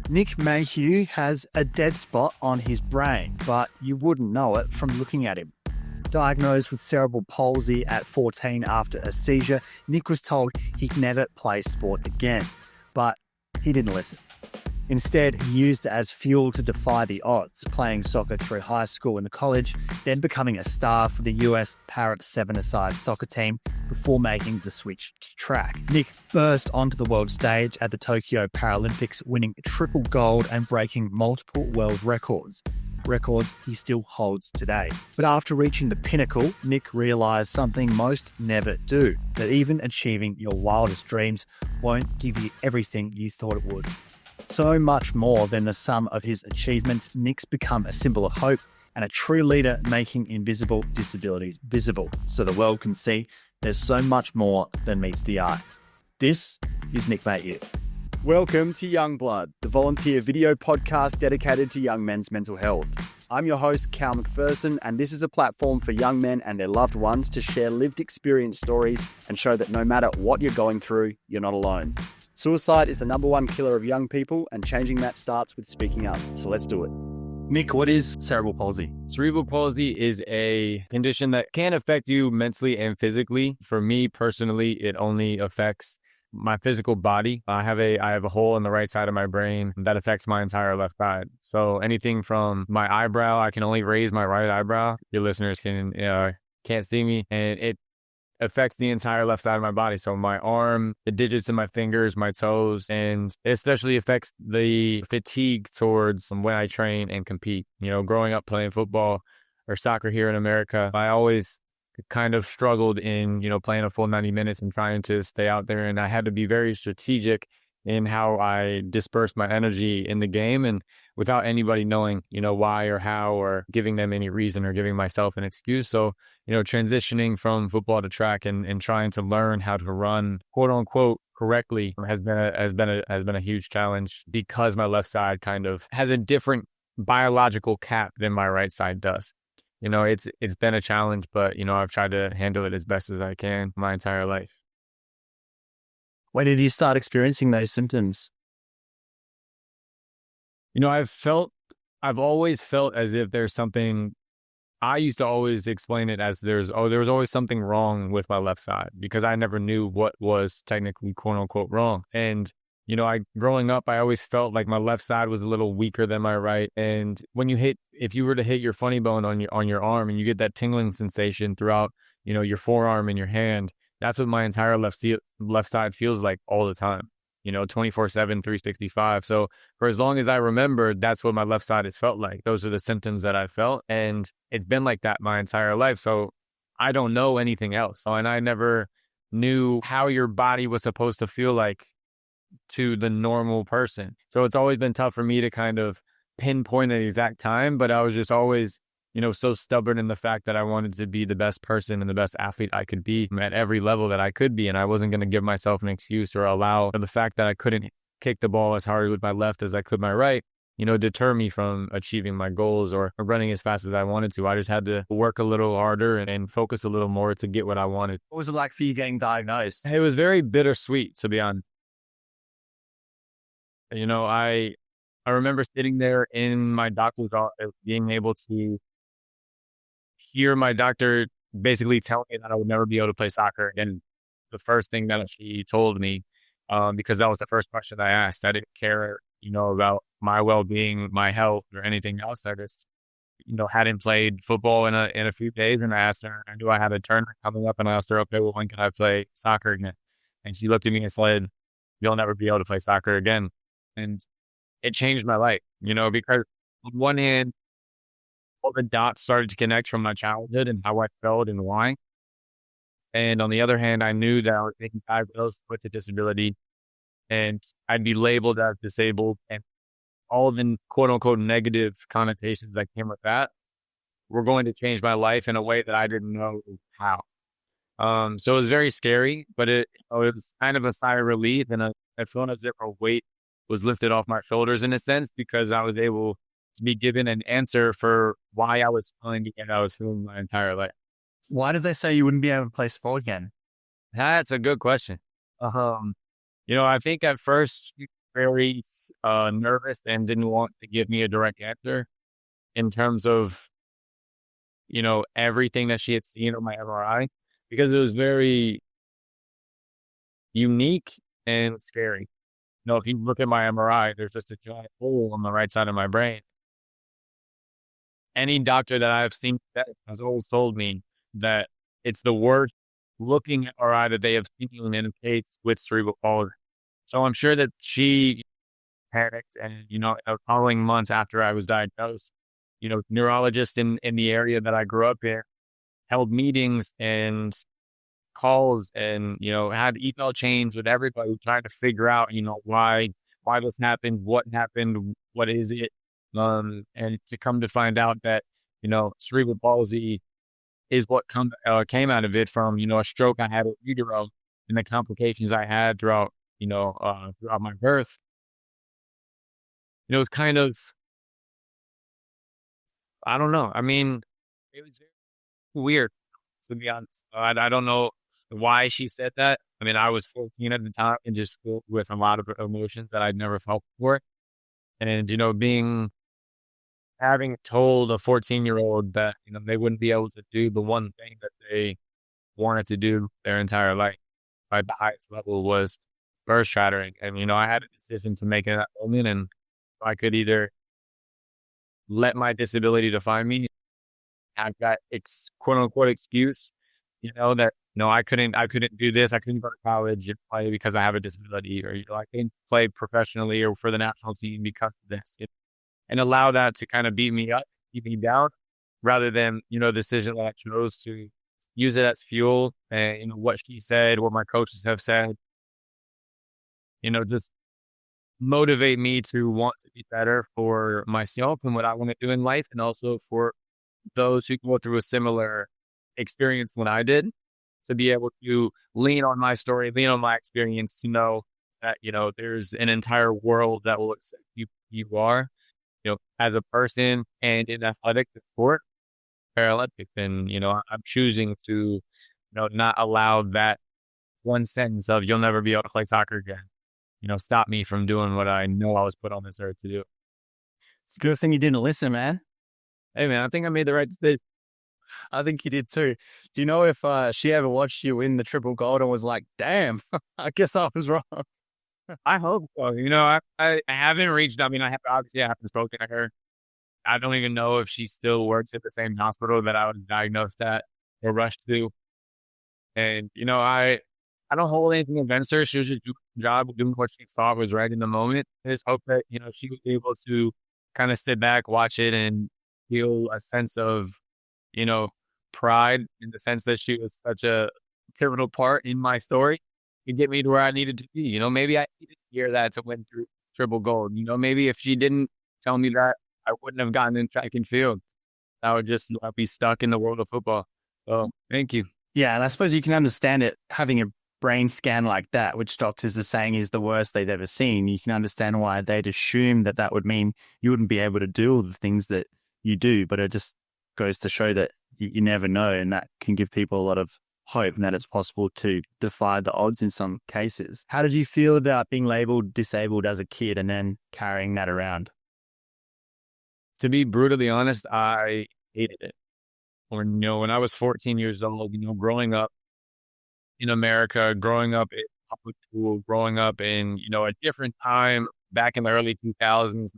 Nick Mayhugh has a dead spot on his brain, but you wouldn't know it from looking at him. Diagnosed with cerebral palsy at 14 after a seizure, Nick was told he'd never play sport again. But he didn't listen. Instead, he used it as fuel to defy the odds, playing soccer through high school and college, then becoming a star for the US Parrot 7-a-side soccer team before making the switch to track. Nick burst onto the world stage at the Tokyo Paralympics, winning triple gold and breaking multiple world records he still holds today. But after reaching the pinnacle, Nick realised something most never do, that even achieving your wildest dreams won't give you everything you thought it would. So much more than the sum of his achievements, Nick's become a symbol of hope and a true leader, making invisible disabilities visible so the world can see there's so much more than meets the eye. This is Nick Mayhugh. Welcome to Young Blood, the volunteer video podcast dedicated to young men's mental health. I'm your host, Cal McPherson, and this is a platform for young men and their loved ones to share lived experience stories and show that no matter what you're going through, you're not alone. Suicide is the number one killer of young people, and changing that starts with speaking up. So let's do it. Nick, what is cerebral palsy? Cerebral palsy is a condition that can affect you mentally and physically. For me personally, it only affects my physical body. I have a hole in the right side of my brain that affects my entire left side. So anything from my eyebrow, I can only raise my right eyebrow. Your listeners can't see me, and it affects the entire left side of my body. So my arm, the digits in my fingers, my toes, and it especially affects the fatigue towards when I train and compete. You know, growing up playing football or soccer here in America, I always kind of struggled in, playing a full 90 minutes and trying to stay out there. And I had to be very strategic in how I dispersed my energy in the game, and without anybody knowing, why or how, or giving them any reason or giving myself an excuse. So, transitioning from football to track and trying to learn how to run, quote unquote, correctly has been a huge challenge, because my left side kind of has a different biological cap than my right side does. It's been a challenge, but, I've tried to handle it as best as I can my entire life. When did you start experiencing those symptoms? I've always felt as if there's something. I used to always explain it as there was always something wrong with my left side, because I never knew what was technically quote unquote wrong. And, growing up, I always felt like my left side was a little weaker than my right. And if you were to hit your funny bone on your arm and you get that tingling sensation throughout, your forearm and your hand, that's what my entire left side feels like all the time, 24/7, 365. So for as long as I remember, that's what my left side has felt like. Those are the symptoms that I felt. And it's been like that my entire life. So I don't know anything else. And I never knew how your body was supposed to feel like to the normal person. So it's always been tough for me to kind of pinpoint an exact time, but I was just always, so stubborn in the fact that I wanted to be the best person and the best athlete I could be at every level that I could be. And I wasn't going to give myself an excuse or allow the fact that I couldn't kick the ball as hard with my left as I could my right, deter me from achieving my goals or running as fast as I wanted to. I just had to work a little harder and focus a little more to get what I wanted. What was it like for you getting diagnosed? It was very bittersweet, to be honest. I remember sitting there in my doctor's office, being able to hear my doctor basically tell me that I would never be able to play soccer. And the first thing that she told me, because that was the first question I asked, I didn't care, about my well-being, my health, or anything else. I just, hadn't played football in a few days, and I asked her, I knew I had a tournament coming up, and I asked her, okay, well, when can I play soccer again? And she looked at me and said, you'll never be able to play soccer again. And it changed my life, because on one hand, all the dots started to connect from my childhood and how I felt and why. And on the other hand, I knew that I was being diagnosed with a disability and I'd be labeled as disabled, and all of the quote unquote negative connotations that came with that were going to change my life in a way that I didn't know how. So it was very scary, but it was kind of a sigh of relief, and I felt as if a weight was lifted off my shoulders in a sense, because I was able to be given an answer for why I was feeling and I was feeling my entire life. Why did they say you wouldn't be able to play sport again? That's a good question. I think at first very nervous and didn't want to give me a direct answer in terms of, everything that she had seen on my MRI, because it was very unique and scary. If you look at my MRI, there's just a giant hole on the right side of my brain. Any doctor that I've seen that has always told me that it's the worst looking MRI that they have seen in a case with cerebral palsy. So I'm sure that she panicked, and, the following months after I was diagnosed, neurologists in the area that I grew up in held meetings and calls and, had email chains with everybody trying to figure out, why this happened, what happened, what is it? And to come to find out that, cerebral palsy is what came out of it from, a stroke I had at utero and the complications I had throughout my birth. It's kind of, I don't know. I mean, it was very weird, to be honest. I don't know why she said that. I mean, I was 14 at the time and just filled with a lot of emotions that I'd never felt before. And, having told a 14-year-old that, they wouldn't be able to do the one thing that they wanted to do their entire life at the highest level was earth-shattering. And, I had a decision to make in that moment, and I could either let my disability define me, have that quote unquote excuse, that I couldn't do this. I couldn't go to college and play because I have a disability, or, I couldn't play professionally or for the national team because of this, and allow that to kind of beat me up, keep me down, rather than, the decision that I chose to use it as fuel. And, what she said, what my coaches have said, just motivate me to want to be better for myself and what I want to do in life, and also for those who go through a similar experience when I did, to be able to lean on my story, lean on my experience, to know that, there's an entire world that will accept you are, as a person and in athletic sport, Paralympics. And, I'm choosing to, not allow that one sentence of "you'll never be able to play soccer again," stop me from doing what I know I was put on this earth to do. It's a good thing you didn't listen, man. Hey, man, I think I made the right decision. I think you did too. Do you know if she ever watched you win the triple gold and was like, damn, I guess I was wrong? I hope so. I haven't reached, I haven't spoken to her. I don't even know if she still works at the same hospital that I was diagnosed at or rushed to. And, I don't hold anything against her. She was just doing her job, doing what she thought was right in the moment. I just hope that, she was able to kind of sit back, watch it, and feel a sense of, pride, in the sense that she was such a pivotal part in my story to get me to where I needed to be. Maybe I needed to hear that to win through triple gold. Maybe if she didn't tell me that, I wouldn't have gotten in track and field. I'd be stuck in the world of football. So thank you. Yeah, and I suppose you can understand it, having a brain scan like that, which doctors are saying is the worst they've ever seen. You can understand why they'd assume that would mean you wouldn't be able to do all the things that you do, but it just goes to show that you never know, and that can give people a lot of hope that it's possible to defy the odds in some cases. How did you feel about being labeled disabled as a kid and then carrying that around? To be brutally honest, I hated it. When I was 14 years old, growing up in America, growing up in public school, growing up in, a different time back in the early 2000s,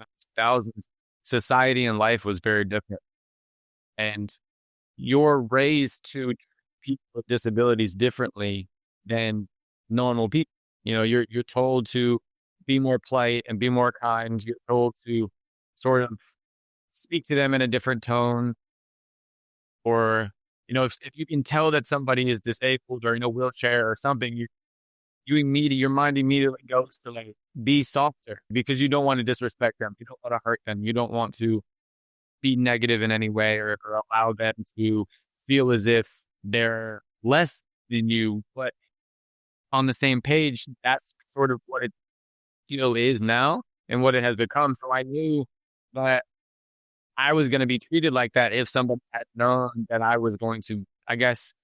society and life was very different. And you're raised to treat people with disabilities differently than normal people. You're told to be more polite and be more kind. You're told to sort of speak to them in a different tone. Or, if you can tell that somebody is disabled or in a wheelchair or something, your mind immediately goes to be softer, because you don't want to disrespect them. You don't want to hurt them. You don't want to be negative in any way, or allow them to feel as if they're less than you. But on the same page, that's sort of what it is now and what it has become. So I knew that I was going to be treated like that if somebody had known that I was going to, I guess,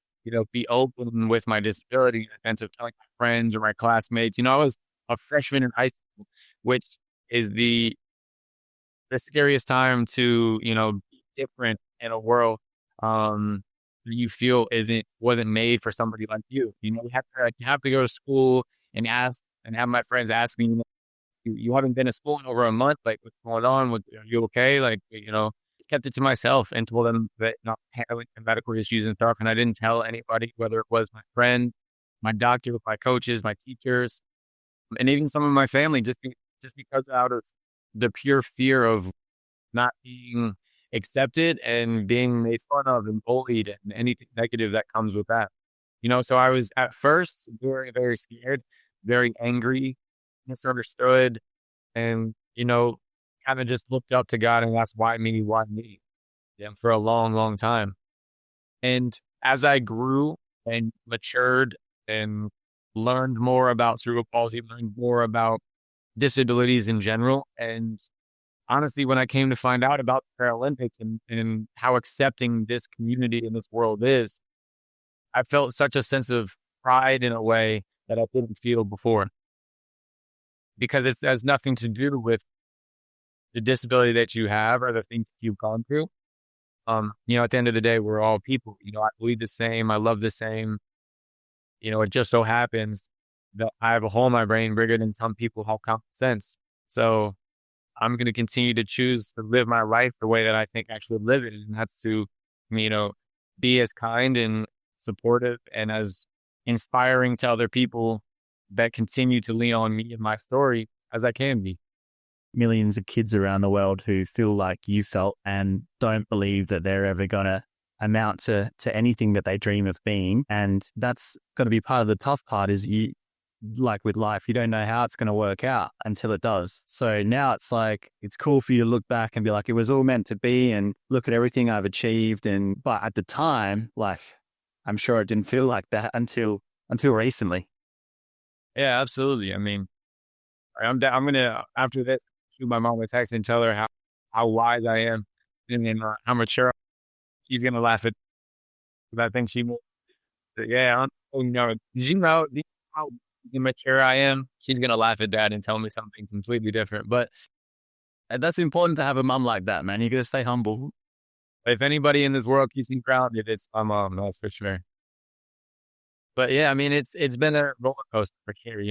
be open with my disability in the sense of telling my friends or my classmates. I was a freshman in high school which is the scariest time to, be different in a world that you feel wasn't made for somebody like you. You have to go to school and have my friends ask me, you haven't been to school in over a month. Like, what's going on? Are you okay? Like, kept it to myself and told them that having medical issues and stuff. And I didn't tell anybody, whether it was my friend, my doctor, my coaches, my teachers, and even some of my family, just because out of the pure fear of not being accepted and being made fun of and bullied and anything negative that comes with that. So I was at first very, very scared, very angry, misunderstood, and, kind of just looked up to God and asked, why me? Why me? Yeah, for a long, long time. And as I grew and matured and learned more about cerebral palsy, learned more about disabilities in general, and honestly, when I came to find out about the Paralympics and how accepting this community in this world is, I felt such a sense of pride in a way that I didn't feel before. Because it has nothing to do with the disability that you have or the things that you've gone through. At the end of the day, we're all people. I bleed the same. I love the same. It just so happens that I have a hole in my brain bigger than some people have common sense. So I'm going to continue to choose to live my life the way that I think I should live it. And that's to, be as kind and supportive and as inspiring to other people that continue to lean on me and my story as I can be. Millions of kids around the world who feel like you felt and don't believe that they're ever going to amount to anything that they dream of being. And that's going to be part of the tough part is like with life, you don't know how it's going to work out until it does. So now it's like, it's cool for you to look back and be like, it was all meant to be and look at everything I've achieved. But at the time, like, I'm sure it didn't feel like that until recently. Yeah, absolutely. I mean, I'm going to, after this, shoot my mom a text and tell her how wise I am and then how mature. She's going to laugh at, because I think she will. Yeah, did you know how mature I am? She's going to laugh at that and tell me something completely different. But that's important to have a mom like that, man. You got to stay humble. If anybody in this world keeps me grounded, it's my mom. That's for sure. But yeah, I mean, it's been a roller coaster for sure.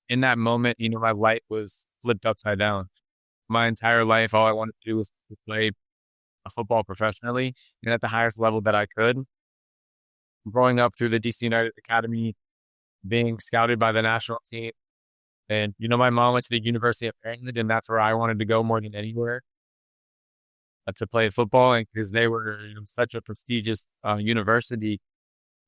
In that moment, my life was flipped upside down. My entire life, all I wanted to do was to play football professionally and at the highest level that I could. Growing up through the DC United Academy, being scouted by the national team. And, my mom went to the University of Maryland, and that's where I wanted to go more than anywhere to play football. And because they were such a prestigious university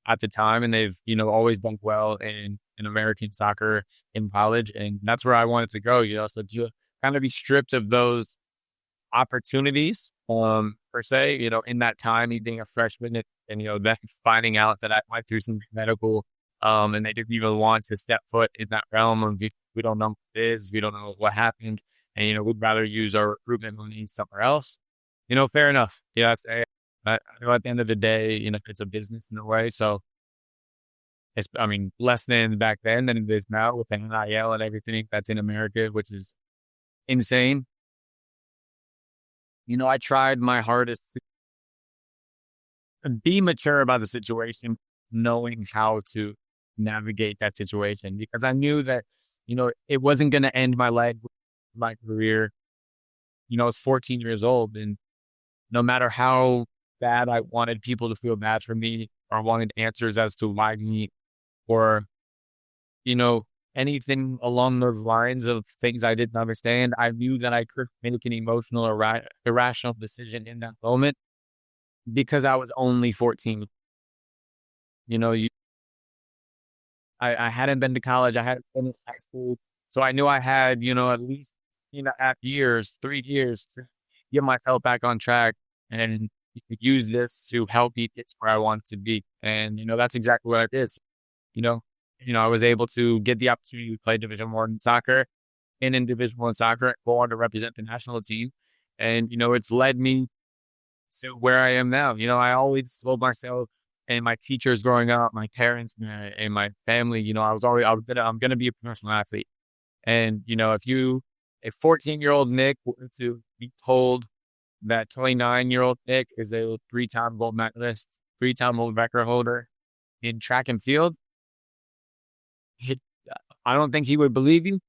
at the time, and they've, always done well in American soccer in college. And that's where I wanted to go, so to kind of be stripped of those opportunities, per se, in that time, me being a freshman and then finding out that I went through some medical, and they didn't even want to step foot in that realm of we don't know what it is, we don't know what happened, and, we'd rather use our recruitment money somewhere else. Fair enough. Yeah, at the end of the day, it's a business in a way. So it's, less than back then than it is now with NIL and everything that's in America, which is insane. I tried my hardest to be mature about the situation, knowing how to navigate that situation, because I knew that, it wasn't going to end my life, my career. I was 14 years old, and no matter how bad I wanted people to feel bad for me or wanted answers as to why me or, anything along those lines of things I didn't understand, I knew that I could make an emotional or irrational decision in that moment because I was only 14. I hadn't been to college. I hadn't been in high school. So I knew I had, at least 3 years to get myself back on track and use this to help me get to where I want to be. And, that's exactly what I did. I was able to get the opportunity to play Division I soccer and in Division I soccer, go on to represent the national team. And, it's led me to where I am now. I always told myself and my teachers growing up, my parents and my family, I'm going to be a professional athlete. And, if 14-year-old Nick were to be told that 29-year-old Nick is a 3-time gold medalist, 3-time world record holder in track and field, he, I don't think he would believe you. At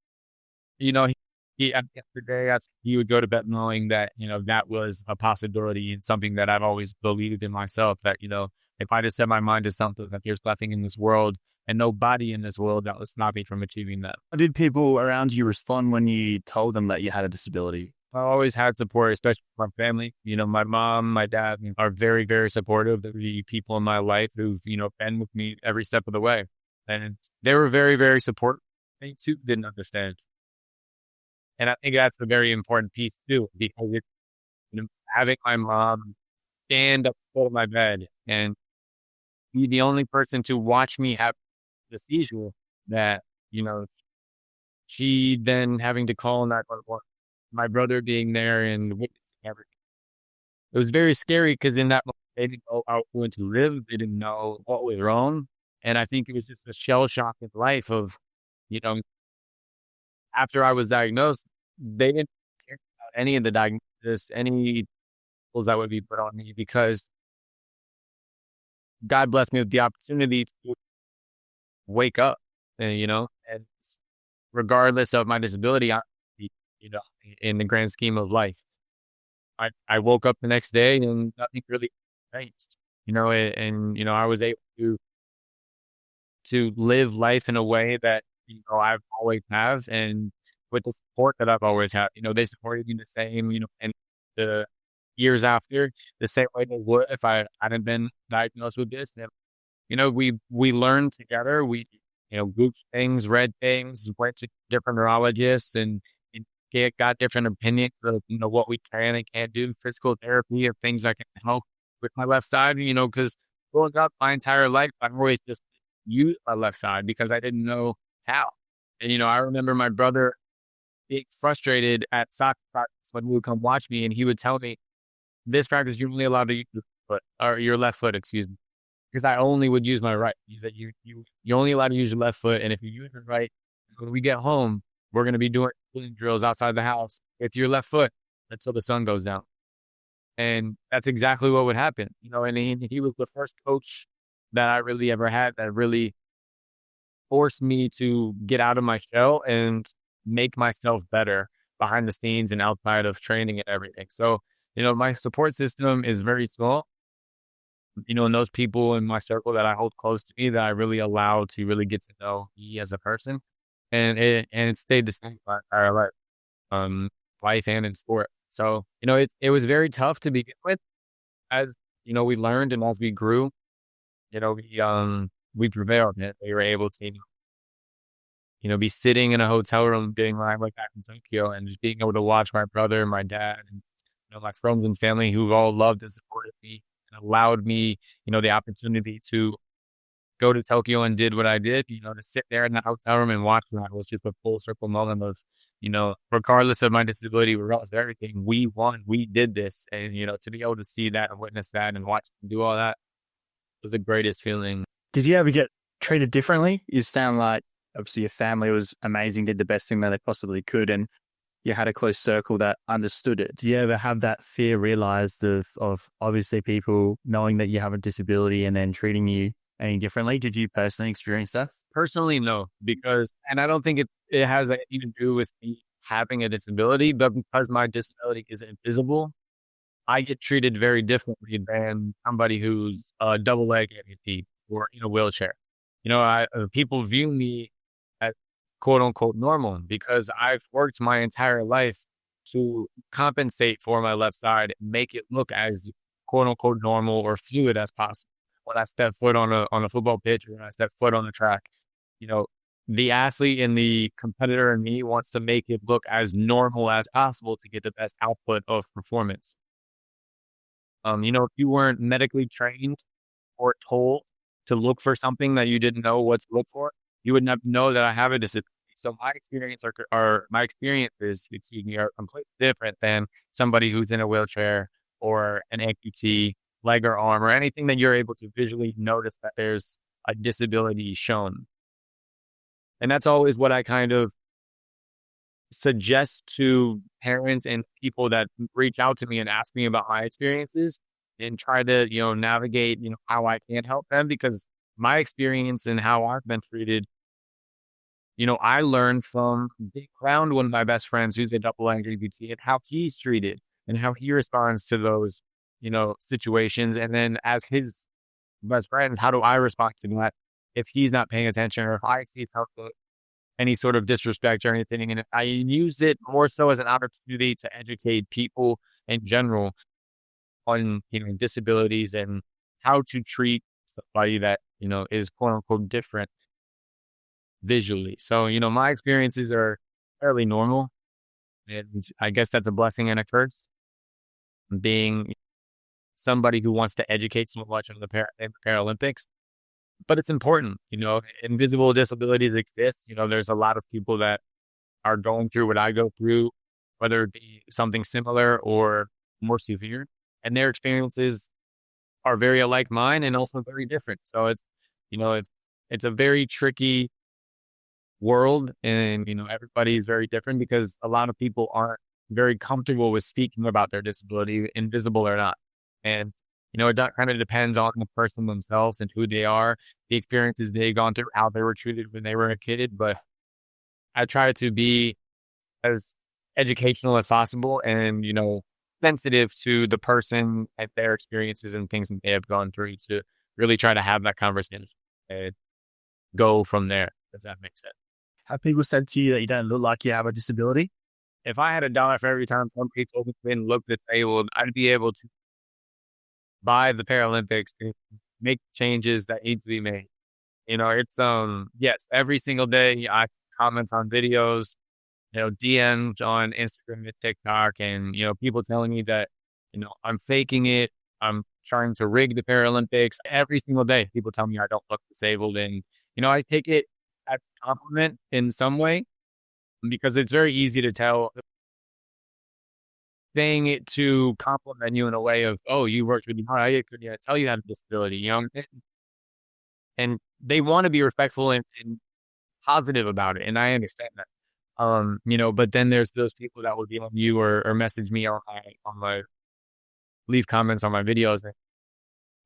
the end of the day, I think he would go to bed knowing that, that was a possibility and something that I've always believed in myself, that, if I just set my mind to something, that there's nothing in this world and nobody in this world that will stop me from achieving that. How did people around you respond when you told them that you had a disability? I always had support, especially from my family. My mom, my dad are very, very supportive. They're the people in my life who've, been with me every step of the way. And they were very, very supportive. They too didn't understand. And I think that's a very important piece too, because having my mom stand up on my bed and be the only person to watch me have the seizure, that, she then having to call 911, my brother being there and witnessing everything. It was very scary because in that moment, they didn't know how I was going to live. They didn't know what was wrong. And I think it was just a shell shock in life of, after I was diagnosed, they didn't care about any of the diagnosis, any tools that would be put on me, because God blessed me with the opportunity to wake up, and regardless of my disability, in the grand scheme of life, I woke up the next day and nothing really changed, and I was able to live life in a way that, I've always have, and with the support that I've always had. They supported me the same, and the years after, the same way they would if I hadn't been diagnosed with this. And, we learned together. We, Googled things, read things, went to different neurologists, and got different opinions of, what we can and can't do, physical therapy, of things that can help with my left side, because growing up my entire life, I've always just used my left side because I didn't know how. And, I remember my brother being frustrated at soccer practice when he would come watch me, and he would tell me, this practice, you're only allowed to use your foot, or your left foot, excuse me, because I only would use my right. He said, you're only allowed to use your left foot, and if you use your right, when we get home, we're going to be doing drills outside the house with your left foot until the sun goes down. And that's exactly what would happen, and he was the first coach that I really ever had that really forced me to get out of my shell and make myself better behind the scenes and outside of training and everything. So, my support system is very small, and those people in my circle that I hold close to me, that I really allow to really get to know me as a person. And it stayed the same my entire life, life and in sport. So, it was very tough to begin with. As, we learned and as we grew, we prevailed. And we were able to, be sitting in a hotel room getting my way back in Tokyo, and just being able to watch my brother and my dad and, my friends and family who all loved and supported me and allowed me, the opportunity to go to Tokyo and did what I did, to sit there in the hotel room and watch that was just a full circle moment of, regardless of my disability, regardless of everything, we won, we did this. And, to be able to see that and witness that and watch them do all that was the greatest feeling. Did you ever get treated differently? You sound like, obviously, your family was amazing, did the best thing that they possibly could, and you had a close circle that understood it. Do you ever have that fear realized of obviously people knowing that you have a disability and then treating you any differently? Did you personally experience that? Personally, no, and I don't think it has anything to do with me having a disability, but because my disability is invisible, I get treated very differently than somebody who's a double leg amputee or in a wheelchair. People view me as quote unquote normal because I've worked my entire life to compensate for my left side and make it look as quote unquote normal or fluid as possible. When I step foot on a football pitch or when I step foot on the track, the athlete and the competitor in me wants to make it look as normal as possible to get the best output of performance. If you weren't medically trained or told to look for something that you didn't know what to look for, you would not know that I have a disability. So my experiences are completely different than somebody who's in a wheelchair or an amputee, leg or arm, or anything that you're able to visually notice that there's a disability shown. And that's always what I kind of suggest to parents and people that reach out to me and ask me about my experiences and try to, navigate, how I can help them, because my experience and how I've been treated, I learned from being around one of my best friends who's a double LGBT and how he's treated and how he responds to those, situations. And then as his best friends, how do I respond to that if he's not paying attention or if I see any sort of disrespect or anything? And I use it more so as an opportunity to educate people in general on, disabilities and how to treat somebody that, is quote unquote different visually. So, my experiences are fairly normal, and I guess that's a blessing and a curse, being somebody who wants to educate so much on the Paralympics. But it's important, invisible disabilities exist. There's a lot of people that are going through what I go through, whether it be something similar or more severe, and their experiences are very alike mine and also very different. So it's a very tricky world, and everybody is very different because a lot of people aren't very comfortable with speaking about their disability, invisible or not. And it kind of depends on the person themselves and who they are, the experiences they've gone through, how they were treated when they were a kid. But I try to be as educational as possible and, sensitive to the person and their experiences and things that they have gone through to really try to have that conversation and go from there. Does that make sense? Have people said to you that you don't look like you have a disability? If I had $1 for every time somebody told me and looked disabled, I'd be able to buy the Paralympics and make changes that need to be made. It's yes, every single day I comment on videos, DMs on Instagram and TikTok, and people telling me that I'm faking it, I'm trying to rig the Paralympics. Every single day people tell me I don't look disabled, and I take it as a compliment in some way, because it's very easy to tell, saying it to compliment you in a way of, oh, you worked really hard, I couldn't tell you had a disability, and they want to be respectful and positive about it, and I understand that. But then there's those people that will DM you or message me on my leave comments on my videos that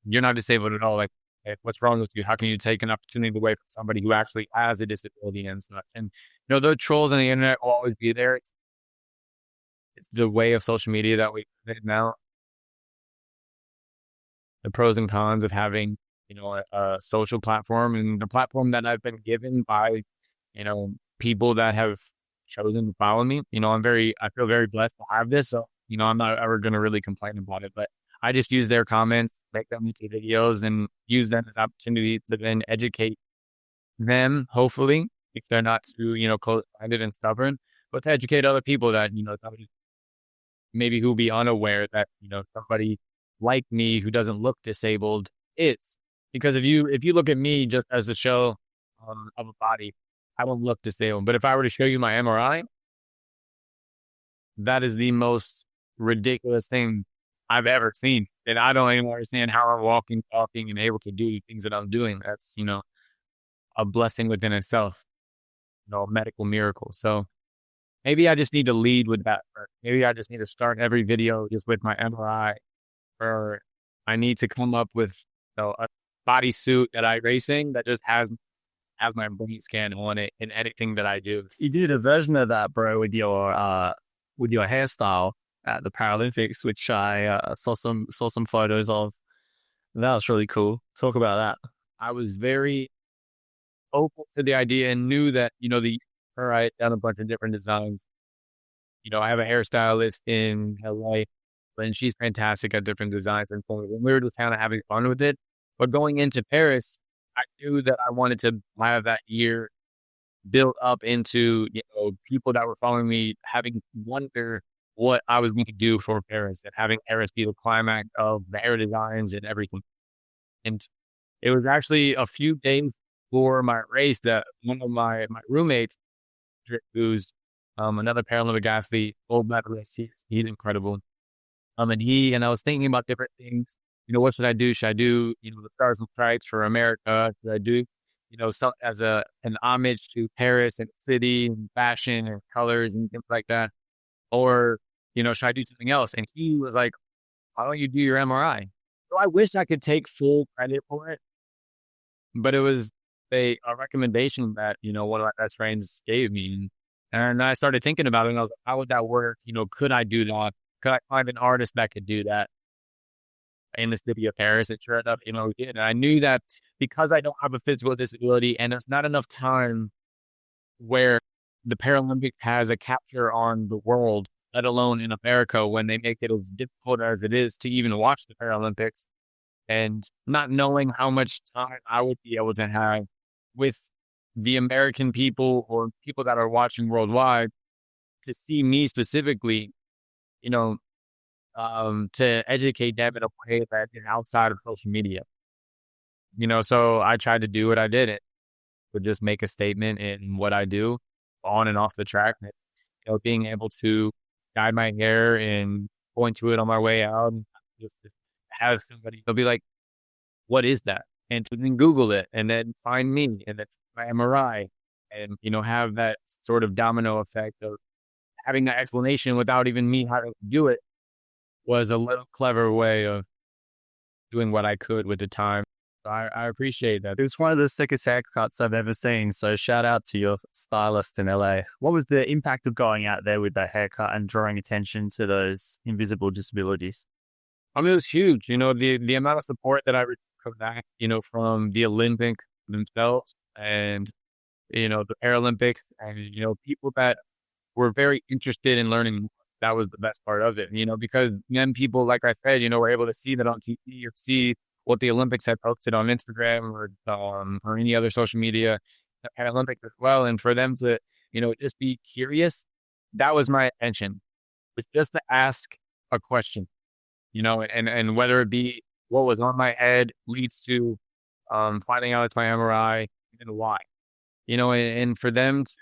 you're not disabled at all. Like, hey, what's wrong with you? How can you take an opportunity away from somebody who actually has a disability and such? And those trolls on the internet will always be there. It's the way of social media that we live now. The pros and cons of having a social platform, and the platform that I've been given by people that have chosen to follow me. I feel very blessed to have this. So, I'm not ever going to really complain about it, but I just use their comments, make them into videos, and use them as opportunity to then educate them, hopefully, if they're not too, close-minded and stubborn, but to educate other people that, maybe who be unaware that, somebody like me who doesn't look disabled is. Because if you look at me just as the show of a body, I won't look disabled. But if I were to show you my MRI, that is the most ridiculous thing I've ever seen. And I don't even understand how I'm walking, talking, and able to do things that I'm doing. That's, a blessing within itself, a medical miracle. So maybe I just need to lead with that first. Maybe I just need to start every video just with my MRI, or I need to come up with a bodysuit that I racing that just has my brain scan on it in anything that I do. You did a version of that, bro, with your hairstyle at the Paralympics, which I saw some photos of. That was really cool. Talk about that. I was very open to the idea and knew that I had done a bunch of different designs. I have a hairstylist in LA, and she's fantastic at different designs, and we were just kind of having fun with it. But going into Paris, I knew that I wanted to have that year built up into, people that were following me having wonder what I was going to do for Paris, and having Paris be the climax of the hair designs and everything. And it was actually a few days before my race that one of my roommates, who's another Paralympic athlete, gold medalist, he's incredible. And I was thinking about different things. What should I do? Should I do, the Stars and Stripes for America? Should I do some as an homage to Paris and city and fashion and colors and things like that, or should I do something else? And he was like, why don't you do your MRI? So I wish I could take full credit for it, but it was a recommendation that, one of my best friends gave me. And I started thinking about it and I was like, how would that work? Could I do that? Could I find an artist that could do that in the city of Paris? And sure enough, we did. And I knew that because I don't have a physical disability and there's not enough time where the Paralympics has a capture on the world, let alone in America, when they make it as difficult as it is to even watch the Paralympics, and not knowing how much time I would be able to have with the American people or people that are watching worldwide to see me specifically, to educate them in a way that is outside of social media. So I tried to do what I did. It would just make a statement in what I do on and off the track. Being able to dye my hair and point to it on my way out, and just have somebody, they'll be like, what is that? And to then Google it and then find me and then my MRI and, have that sort of domino effect of having that explanation without even me having to do it was a little clever way of doing what I could with the time. So I appreciate that. It was one of the sickest haircuts I've ever seen. So shout out to your stylist in LA. What was the impact of going out there with that haircut and drawing attention to those invisible disabilities? I mean, it was huge. The amount of support that I received from that, from the Olympics themselves and, the Paralympics and, people that were very interested in learning more. That was the best part of it, because then people, like I said, were able to see that on TV or see what the Olympics had posted on Instagram or any other social media, the Paralympics as well. And for them to, just be curious, that was my intention, was just to ask a question, and whether it be what was on my head leads to finding out it's my MRI and why, and for them to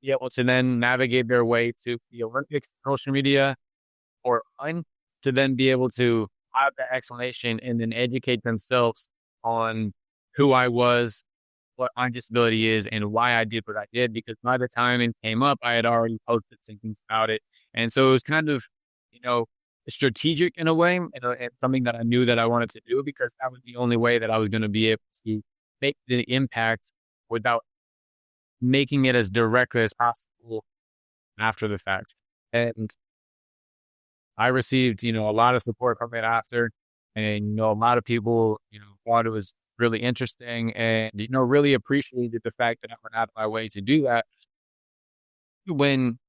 be able to then navigate their way to the Olympics, social media, or to then be able to have that explanation and then educate themselves on who I was, what my disability is, and why I did what I did. Because by the time it came up, I had already posted some things about it. And so it was kind of, strategic in a way, and something that I knew that I wanted to do, because that was the only way that I was going to be able to make the impact without making it as direct as possible after the fact. And I received, a lot of support from it after, and, a lot of people, thought it was really interesting and, really appreciated the fact that I went out of my way to do that when,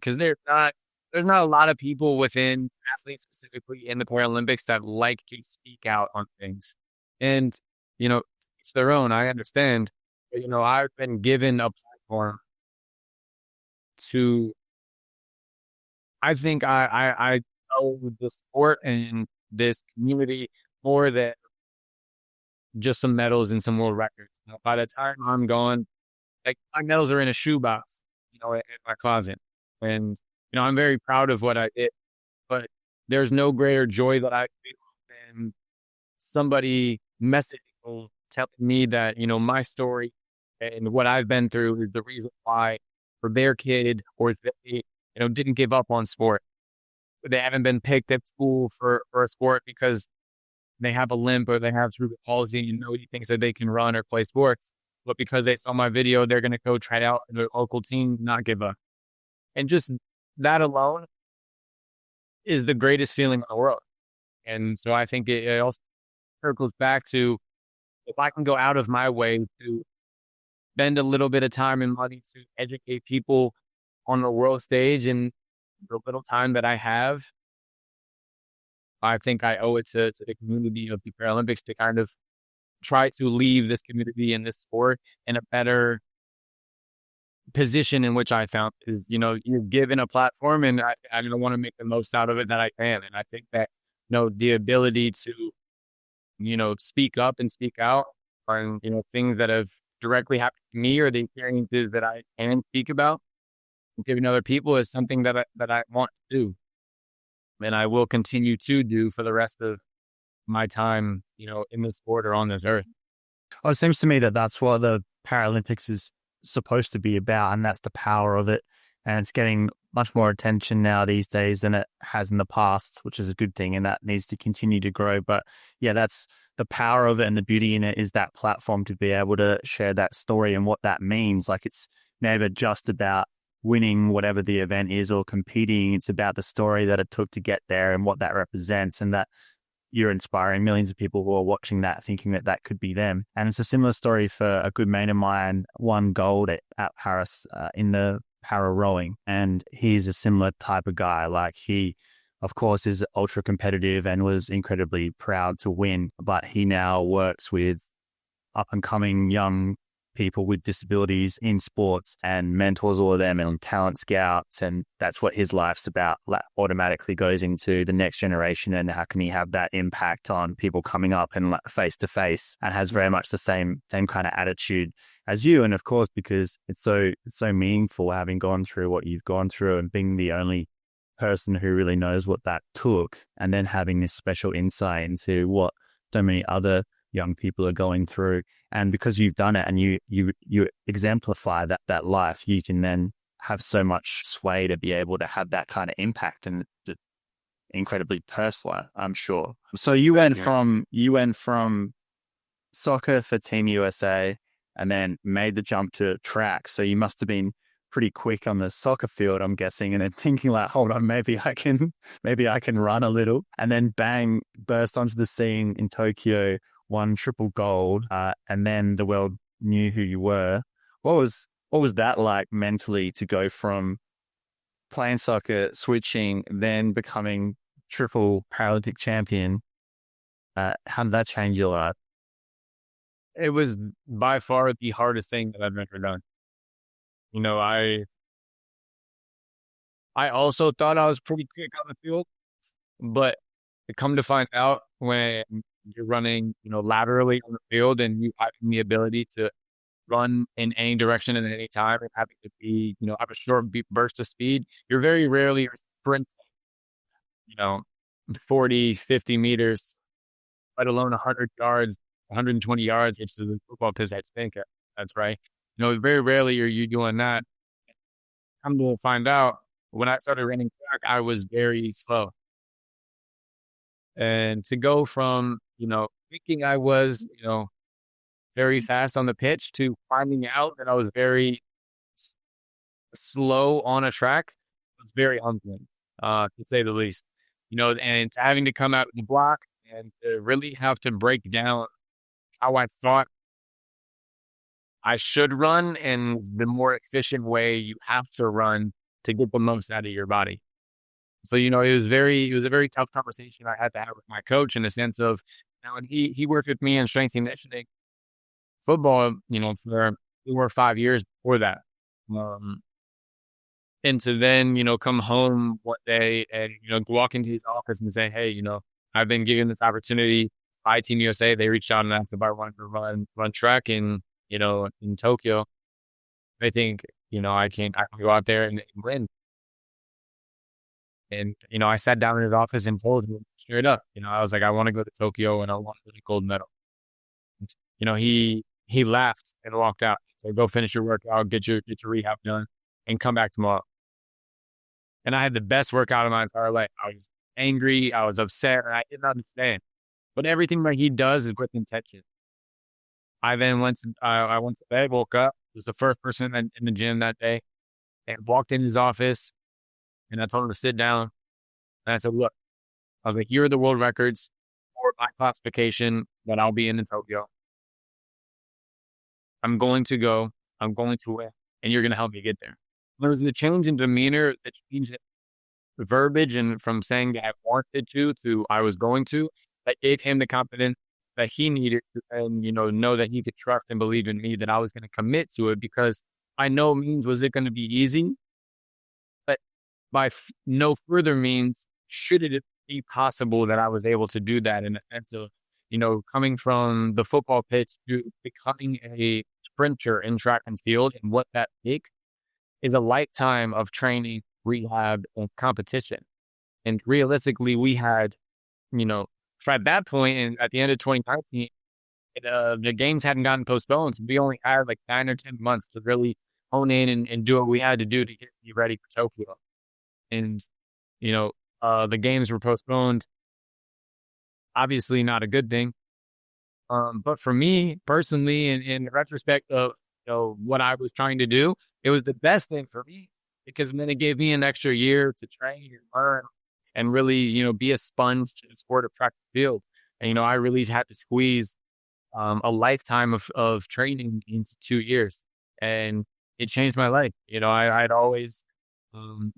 cause there's not a lot of people within athletes, specifically in the Paralympics, that like to speak out on things. And, it's their own, I understand. But, I've been given a platform to, I think I know the sport and this community more than just some medals and some world records. By the time I'm gone, like, my medals are in a shoebox, in my closet. And, I'm very proud of what I did, but there's no greater joy that I feel than somebody messaging me, telling me that, my story and what I've been through is the reason why, for their kid, or they, didn't give up on sport. They haven't been picked at school for a sport because they have a limp or they have cerebral palsy and nobody thinks that they can run or play sports. But because they saw my video, they're going to go try out in their local team, not give up. And just that alone is the greatest feeling in the world. And so I think it also circles back to, if I can go out of my way to spend a little bit of time and money to educate people on the world stage and the little time that I have, I think I owe it to the community of the Paralympics to kind of try to leave this community and this sport in a better position in which I found. Is, you're given a platform, and I want to make the most out of it that I can. And I think that, the ability to, speak up and speak out on, things that have directly happened to me or the experiences that I can speak about and giving other people is something that I want to do. And I will continue to do for the rest of my time, in this sport or on this earth. Well, it seems to me that that's what the Paralympics is supposed to be about, and that's the power of it. And it's getting much more attention now these days than it has in the past, which is a good thing, and that needs to continue to grow. But yeah, that's the power of it, and the beauty in it is that platform to be able to share that story and what that means. Like, it's never just about winning whatever the event is or competing. It's about the story that it took to get there and what that represents, and that you're inspiring millions of people who are watching that, thinking that that could be them. And it's a similar story for a good mate of mine, won gold at Paris in the para rowing. And he's a similar type of guy. Like, he, of course, is ultra competitive and was incredibly proud to win, but he now works with up and coming young people with disabilities in sports and mentors all of them and talent scouts. And that's what his life's about. Automatically goes into the next generation, and how can he have that impact on people coming up and face to face, and has very much the same kind of attitude as you. And of course, because it's so meaningful, having gone through what you've gone through and being the only person who really knows what that took, and then having this special insight into what so many other young people are going through. And because you've done it and you exemplify that life, you can then have so much sway to be able to have that kind of impact, and incredibly personal, I'm sure. So you went from soccer for Team USA and then made the jump to track. So you must have been pretty quick on the soccer field, I'm guessing, and then thinking like, hold on, maybe I can run a little, and then bang, burst onto the scene in Tokyo, won triple gold, and then the world knew who you were. What was that like mentally, to go from playing soccer, switching, then becoming triple Paralympic champion? How did that change your life? It was by far the hardest thing that I've ever done. You know, I also thought I was pretty quick on the field, but come to find out, when you're running, laterally on the field, and you have the ability to run in any direction at any time, and having to be, have a short burst of speed, you're very rarely sprinting, 40, 50 meters, let alone 100 yards, 120 yards, which is a football pitch, I think that's right. Very rarely are you doing that. Come to find out, when I started running track, I was very slow. And to go from, thinking I was, very fast on the pitch, to finding out that I was very slow on a track, was very humbling, to say the least. And having to come out of the block and to really have to break down how I thought I should run, and the more efficient way you have to run to get the most out of your body. So, it was a very tough conversation I had to have with my coach, in the sense of, and he worked with me in strength and conditioning football, for 4 or 5 years before that. And to then, come home one day and, walk into his office and say, hey, I've been given this opportunity by Team USA. They reached out and asked if I wanted to run track in Tokyo. I think, I can go out there and win. And, I sat down in his office and told him straight up, I was like, I want to go to Tokyo and I want to win a gold medal. And, he laughed and walked out. So go finish your workout, get your rehab done, and come back tomorrow. And I had the best workout of my entire life. I was angry, I was upset, and I didn't understand. But everything that he does is with intention. I then went to bed, woke up, was the first person in the gym that day, and walked in his office. And I told him to sit down. And I said, look, I was like, here are the world records for my classification that I'll be in Tokyo. I'm going to go. I'm going to win. And you're going to help me get there. There was the change in demeanor, the change in verbiage, and from saying that I wanted to I was going to, that gave him the confidence that he needed to, and, know that he could trust and believe in me, that I was going to commit to it, because by no means was it going to be easy. By no further means should it be possible that I was able to do that, in a sense of, coming from the football pitch to becoming a sprinter in track and field, and what that takes is a lifetime of training, rehab, and competition. And realistically, we had, at that point, and at the end of 2019, the games hadn't gotten postponed. So we only had like 9 or 10 months to really hone in and do what we had to do to be ready for Tokyo. And, you know, the games were postponed. Obviously not a good thing. But for me personally, in retrospect of, what I was trying to do, it was the best thing for me because then it gave me an extra year to train and learn and really, be a sponge to the sport of track and field. And, I really had to squeeze a lifetime of training into 2 years. And it changed my life. I'd always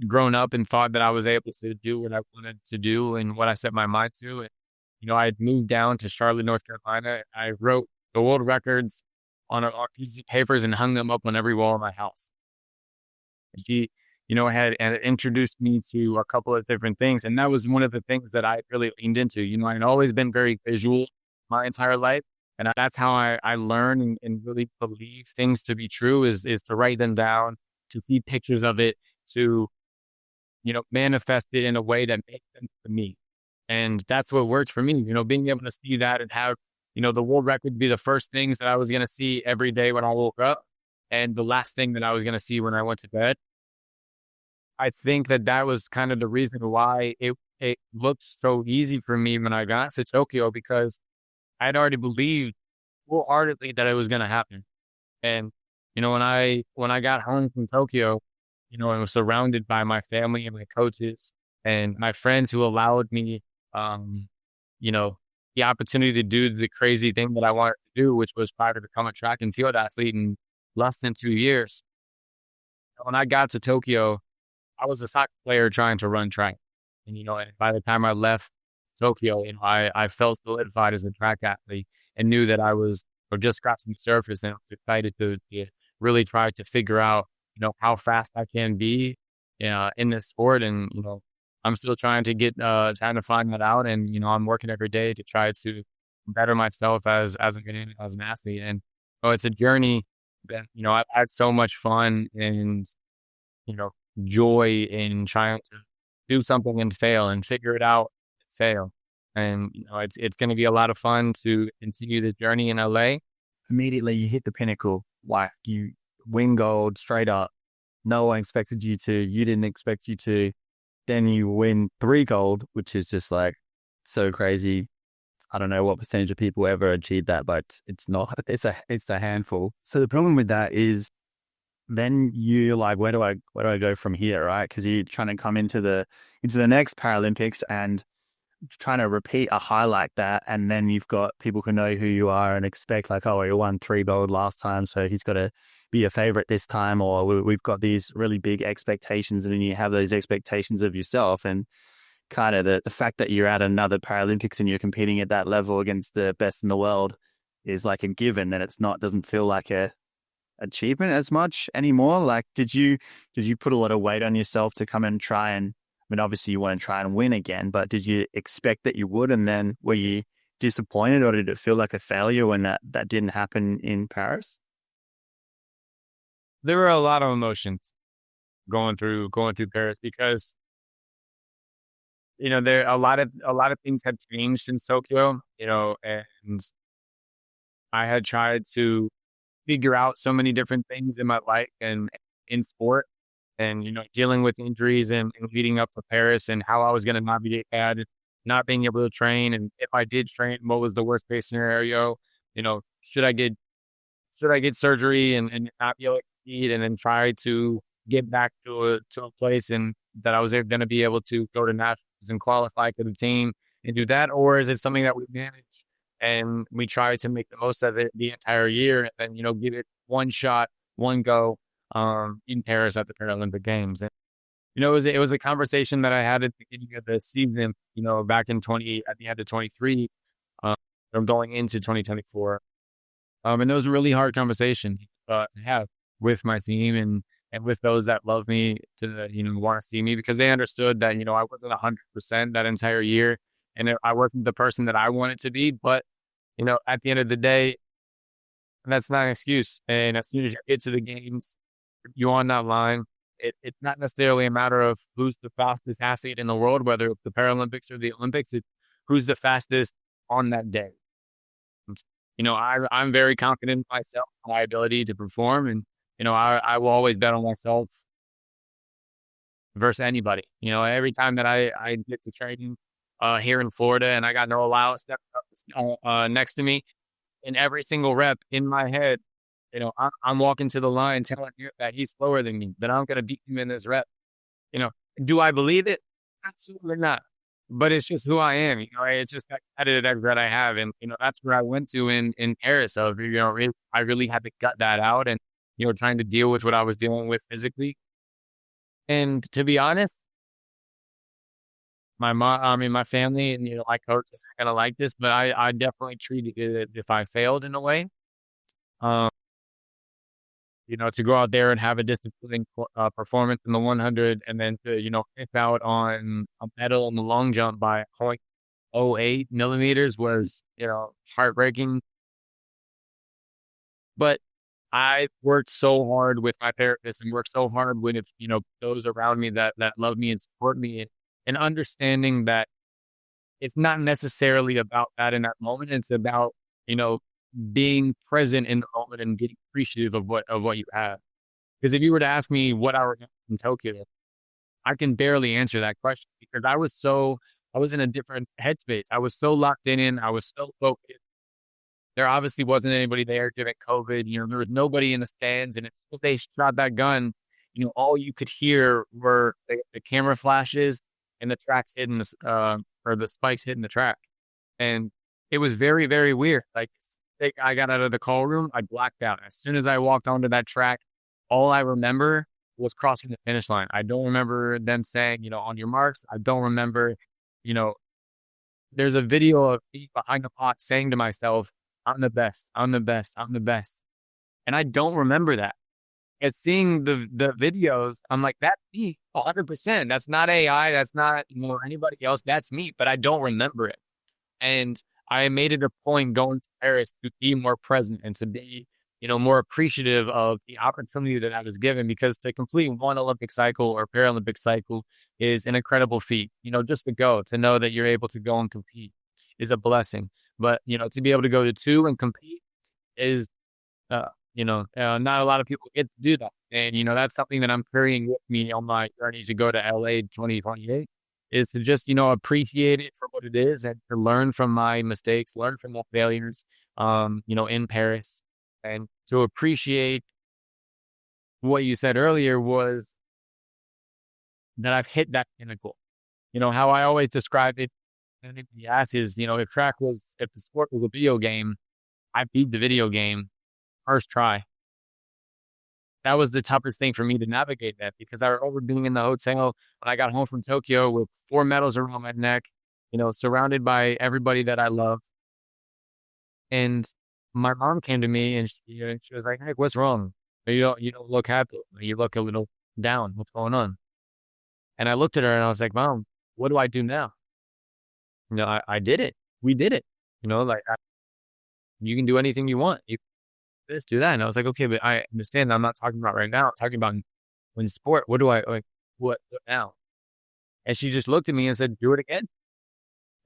grown up and thought that I was able to do what I wanted to do and what I set my mind to. And, I had moved down to Charlotte, North Carolina. I wrote the world records on pieces of papers and hung them up on every wall in my house. She, had introduced me to a couple of different things. And that was one of the things that I really leaned into. I'd always been very visual my entire life. And that's how I learn and really believe things to be true is to write them down, to see pictures of it, to, manifest it in a way that makes sense to me. And that's what worked for me, being able to see that and have, the world record be the first things that I was going to see every day when I woke up and the last thing that I was going to see when I went to bed. I think that was kind of the reason why it looked so easy for me when I got to Tokyo because I'd already believed wholeheartedly that it was going to happen. And, when I got home from Tokyo, I was surrounded by my family and my coaches and my friends who allowed me, the opportunity to do the crazy thing that I wanted to do, which was try to become a track and field athlete in less than 2 years. When I got to Tokyo, I was a soccer player trying to run track. And, and by the time I left Tokyo, I felt solidified as a track athlete and knew that I was just scratching the surface and I was excited to really try to figure out, how fast I can be in this sport. And, I'm still trying to find that out. And, I'm working every day to try to better myself as an athlete. And, it's a journey that, I've had so much fun and, joy in trying to do something and fail and figure it out, and fail. And, it's going to be a lot of fun to continue the journey in LA. Immediately you hit the pinnacle, like you win gold straight up. No one expected you to, you didn't expect you to. Then you win 3 gold, which is just like so crazy. I don't know what percentage of people ever achieve that, but it's not, it's a handful. So the problem with that is then you're like, where do I go from here? Right. Cause you're trying to come into the next Paralympics and trying to repeat a high like that. And then you've got people who know who you are and expect like, oh, he won 3 gold last time, so he's got to be a favorite this time. Or we've got these really big expectations, and then you have those expectations of yourself. And kind of the fact that you're at another Paralympics and you're competing at that level against the best in the world is like a given, and doesn't feel like a achievement as much anymore. Like, did you put a lot of weight on yourself to come and try and, I mean, obviously you want to try and win again, but did you expect that you would? And then were you disappointed, or did it feel like a failure when that didn't happen in Paris? There were a lot of emotions going through Paris because, there a lot of things had changed in Tokyo, and I had tried to figure out so many different things in my life and in sport, and dealing with injuries and leading up to Paris and how I was going to navigate that, not being able to train, and if I did train, what was the worst case scenario? Should I get surgery and not be able to compete, and then try to get back to a place and that I was going to be able to go to nationals and qualify for the team and do that, or is it something that we manage and we try to make the most of it the entire year and give it one shot, one go in Paris at the Paralympic Games? And it was a conversation that I had at the beginning of the season, back in at the end of 23, I'm going into 2024. And it was a really hard conversation to have with my team and with those that love me to, want to see me, because they understood that, I wasn't 100% that entire year and I wasn't the person that I wanted to be. But, at the end of the day, that's not an excuse. And as soon as you get to the games, you're on that line. It's not necessarily a matter of who's the fastest athlete in the world, whether it's the Paralympics or the Olympics. It's who's the fastest on that day. I'm very confident in myself, my ability to perform. And, I will always bet on myself versus anybody. Every time that I get to training here in Florida and I got no allowance next to me, in every single rep in my head, I'm walking to the line telling you that he's slower than me, that I'm going to beat him in this rep. Do I believe it? Absolutely not. But it's just who I am. It's just that competitive edge that I have. And, that's where I went to in Paris. So, I really had to gut that out and, trying to deal with what I was dealing with physically. And to be honest, my family and, my coach is not going to like this, but I definitely treated it if I failed in a way. To go out there and have a disappointing performance in the 100 and then to, pick out on a medal in the long jump by 0.08 millimeters was, heartbreaking. But I worked so hard with my therapist and worked so hard with, those around me that love me and support me and understanding that it's not necessarily about that in that moment. It's about, being present in the moment and getting appreciative of what you have. Because if you were to ask me what I remember from Tokyo, I can barely answer that question because I was in a different headspace. I was so locked in. I was so focused. There obviously wasn't anybody there during COVID. There was nobody in the stands. And as soon as they shot that gun, all you could hear were the camera flashes and the tracks hitting or the spikes hitting the track. And it was very, very weird. Like, I got out of the call room, I blacked out. As soon as I walked onto that track, all I remember was crossing the finish line. I don't remember them saying, on your marks. I don't remember, there's a video of me behind the pot saying to myself, I'm the best, I'm the best, I'm the best. And I don't remember that. And seeing the videos, I'm like, that's me, 100%. That's not AI. That's not anybody else. That's me, but I don't remember it. And I made it a point going to Paris to be more present and to be, more appreciative of the opportunity that I was given, because to complete one Olympic cycle or Paralympic cycle is an incredible feat. Just to know that you're able to go and compete is a blessing. But, to be able to go to two and compete is, not a lot of people get to do that. And, that's something that I'm carrying with me on my journey to go to LA 2028. Is to just, appreciate it for what it is and to learn from my mistakes, learn from my failures, in Paris, and to appreciate what you said earlier was that I've hit that pinnacle. How I always describe it, and if you ask is, if the sport was a video game, I beat the video game first try. That was the toughest thing for me to navigate that, because I remember being in the hotel when I got home from Tokyo with 4 medals around my neck, surrounded by everybody that I love. And my mom came to me and she was like, "Hey, what's wrong? You don't look happy. You look a little down. What's going on?" And I looked at her and I was like, "Mom, what do I do now?" I did it. We did it. You can do anything you want. You this, do that. And I was like, okay, but I understand that I'm not talking about right now. I'm talking about in sport. What do I like? What now? And she just looked at me and said, "Do it again."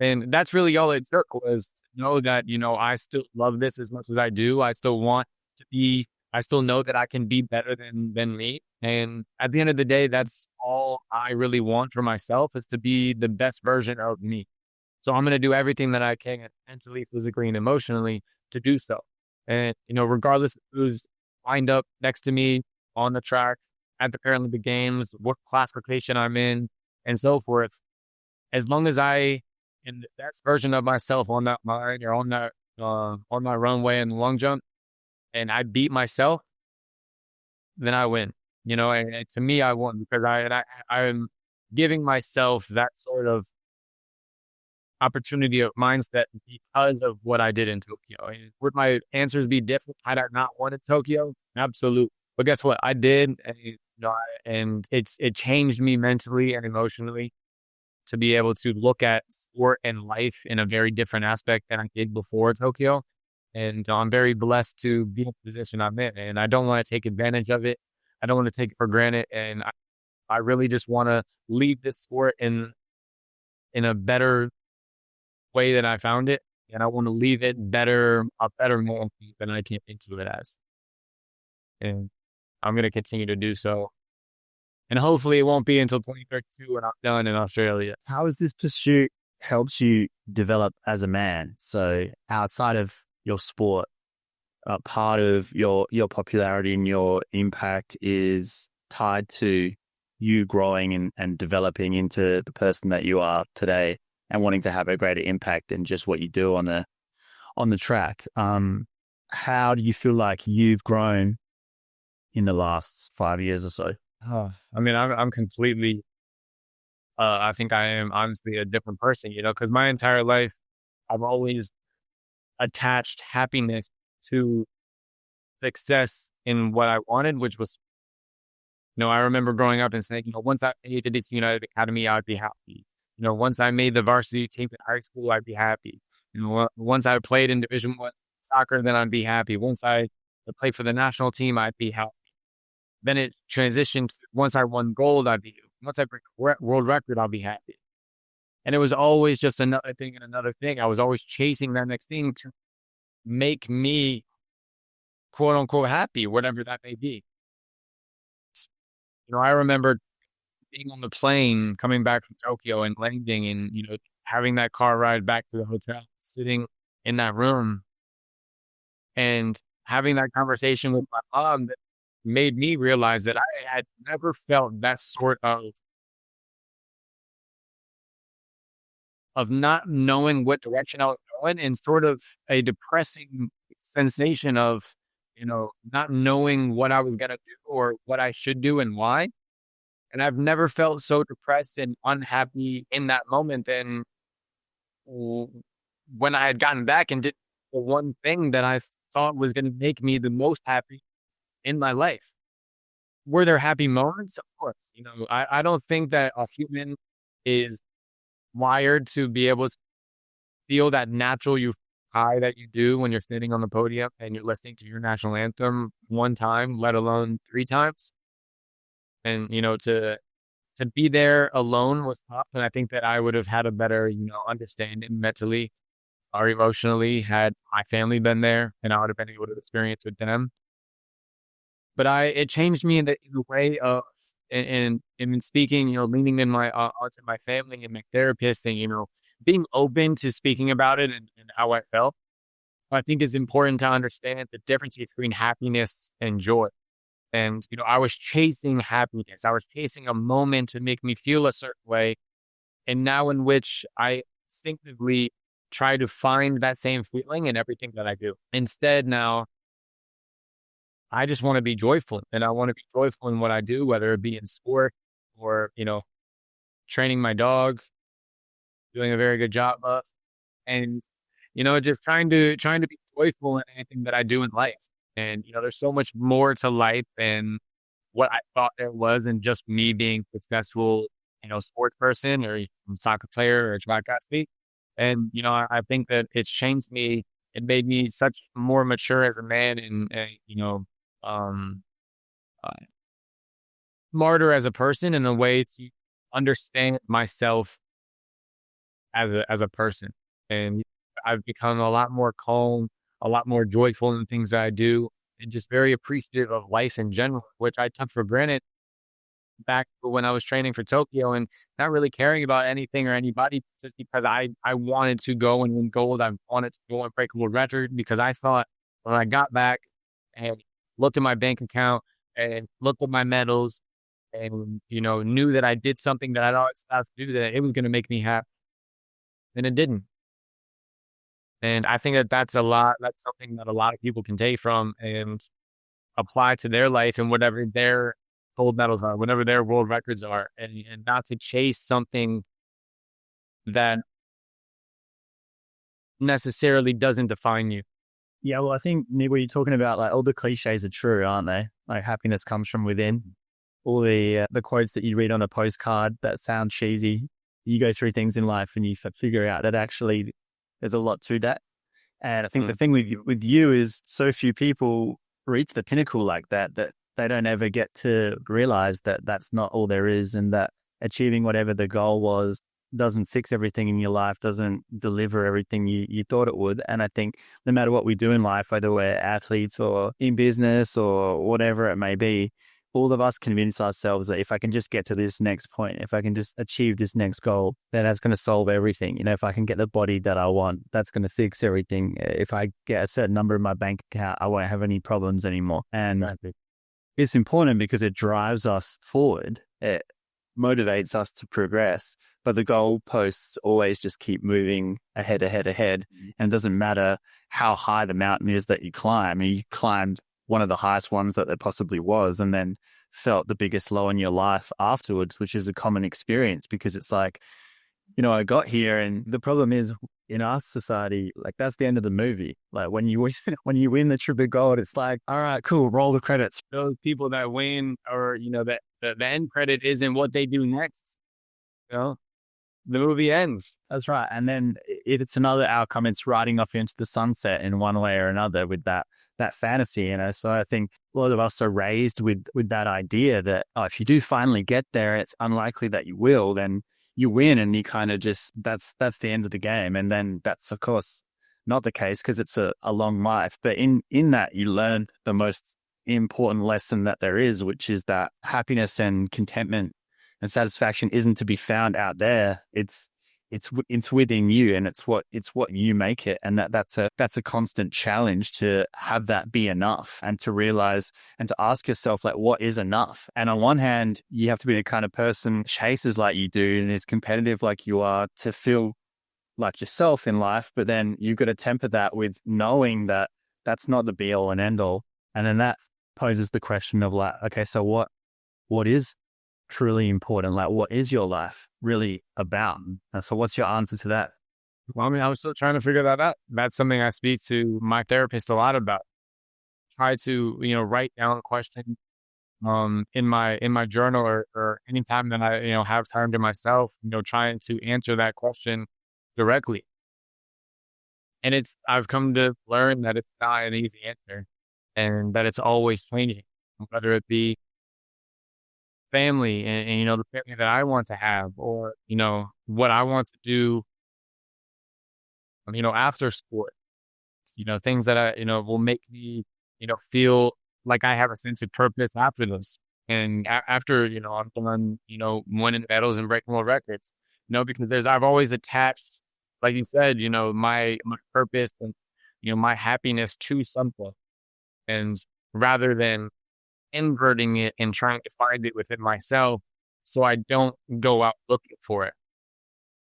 And that's really all it took, was to know that, I still love this as much as I do. I still want to be, I still know that I can be better than me. And at the end of the day, that's all I really want for myself, is to be the best version of me. So I'm going to do everything that I can mentally, physically, and emotionally to do so. And, regardless of who's lined up next to me on the track at the Paralympic Games, what classification I'm in, and so forth, as long as I am the best version of myself on that line or on my runway and the long jump, and I beat myself, then I win. And to me, I won, because I'm giving myself that sort of opportunity of mindset because of what I did in Tokyo. And would my answers be different had I not won in Tokyo? Absolutely. But guess what? I did, and it changed me mentally and emotionally to be able to look at sport and life in a very different aspect than I did before Tokyo. And I'm very blessed to be in the position I'm in, and I don't want to take advantage of it. I don't want to take it for granted, and I really just want to leave this sport in a better way than I found it. and I want to leave it a better moment than I came into it as. And I'm going to continue to do so. And hopefully it won't be until 2032 when I'm done in Australia. How has this pursuit helped you develop as a man? So outside of your sport, part of your popularity and your impact is tied to you growing and developing into the person that you are today and wanting to have a greater impact than just what you do on the track. How do you feel like you've grown in the last 5 years or so? I mean, I'm completely, I think I am honestly a different person, because my entire life, I've always attached happiness to success in what I wanted, which was, I remember growing up and saying, once I made it to United Academy, I'd be happy. Once I made the varsity team in high school, I'd be happy. Once I played in Division I soccer, then I'd be happy. Once I played for the national team, I'd be happy. Then it transitioned to once I won gold, once I break a world record, I'll be happy. And it was always just another thing and another thing. I was always chasing that next thing to make me, quote unquote, happy, whatever that may be. I remember being on the plane, coming back from Tokyo and landing and, having that car ride back to the hotel, sitting in that room and having that conversation with my mom that made me realize that I had never felt that sort of not knowing what direction I was going and sort of a depressing sensation of, not knowing what I was going to do or what I should do and why. And I've never felt so depressed and unhappy in that moment than when I had gotten back and did the one thing that I thought was going to make me the most happy in my life. Were there happy moments? Of course. I don't think that a human is wired to be able to feel that natural high that you do when you're standing on the podium and you're listening to your national anthem one time, let alone 3 times. And, to be there alone was tough. And I think that I would have had a better, understanding mentally or emotionally had my family been there and I would have been able to experience with them. But it changed me in the way of, and in speaking, leaning in onto my family and my therapist and, being open to speaking about it and how I felt. I think it's important to understand the difference between happiness and joy. And, I was chasing happiness. I was chasing a moment to make me feel a certain way. And now in which I instinctively try to find that same feeling in everything that I do. Instead, now, I just want to be joyful, and I want to be joyful in what I do, whether it be in sport or, training my dog, doing a very good job of, and, just trying to be joyful in anything that I do in life. And, there's so much more to life than what I thought there was and just me being successful, sports person or soccer player or track athlete. And, I think that it's changed me. It made me such more mature as a man and smarter as a person in a way to understand myself as a person. And I've become a lot more calm, a lot more joyful in the things that I do, and just very appreciative of life in general, which I took for granted back when I was training for Tokyo and not really caring about anything or anybody just because I wanted to go and win gold. I wanted to go and break a world record because I thought when I got back and looked at my bank account and looked at my medals and, knew that I did something that I'd always had to do, that it was going to make me happy. And it didn't. And I think that that's something that a lot of people can take from and apply to their life and whatever their gold medals are, whatever their world records are, and not to chase something that necessarily doesn't define you. Yeah, well, I think, Nick, what you're talking about, like all the cliches are true, aren't they? Like happiness comes from within. All the quotes that you read on a postcard that sound cheesy, you go through things in life and you figure out that actually there's a lot to that. And I think the thing with you is so few people reach the pinnacle like that they don't ever get to realize that that's not all there is and that achieving whatever the goal was doesn't fix everything in your life, doesn't deliver everything you thought it would. And I think no matter what we do in life, whether we're athletes or in business or whatever it may be, all of us convince ourselves that if I can just get to this next point, if I can just achieve this next goal, then that's going to solve everything. You know, if I can get the body that I want, that's going to fix everything. If I get a certain number in my bank account, I won't have any problems anymore. And it's important because it drives us forward. It motivates us to progress. But the goalposts always just keep moving ahead. And it doesn't matter how high the mountain is that you climb. You climbed one of the highest ones that there possibly was, and then felt the biggest low in your life afterwards, which is a common experience because it's like, you know, I got here, and the problem is in our society, like that's the end of the movie. Like when you win the Trip of Gold, it's like, all right, cool, roll the credits. Those people that win, or you know, that the end credit isn't what they do next. You know, the movie ends. That's right. And then if it's another outcome, it's riding off into the sunset in one way or another with that fantasy, you know. So I think a lot of us are raised with that idea that, oh, if you do finally get there, it's unlikely that you will, then you win, and you kind of just, that's the end of the game. And then that's, of course, not the case because it's a long life. But in that, you learn the most important lesson that there is, which is that happiness and contentment and satisfaction isn't to be found out there. It's within you, and it's what you make it. And that's a constant challenge to have that be enough, and to realize and to ask yourself, like, what is enough? And on one hand, you have to be the kind of person chases like you do and is competitive like you are to feel like yourself in life. But then you've got to temper that with knowing that that's not the be all and end all. And then that poses the question of like, okay, so what is truly important? Like, what is your life really about? And so what's your answer to that? Well, I mean, I'm still trying to figure that out. That's something I speak to my therapist a lot about. Try to, you know, write down a question in my journal, or anytime that I, you know, have time to myself, you know, trying to answer that question directly. And I've come to learn that it's not an easy answer, and that it's always changing, whether it be family and, you know, the family that I want to have, or, you know, what I want to do, you know, after sport, you know, things that I, you know, will make me, you know, feel like I have a sense of purpose after this. And after, you know, I'm done, you know, winning medals and breaking world records, you know, because I've always attached, like you said, you know, my purpose and, you know, my happiness to something. And rather than inverting it and trying to find it within myself, so I don't go out looking for it.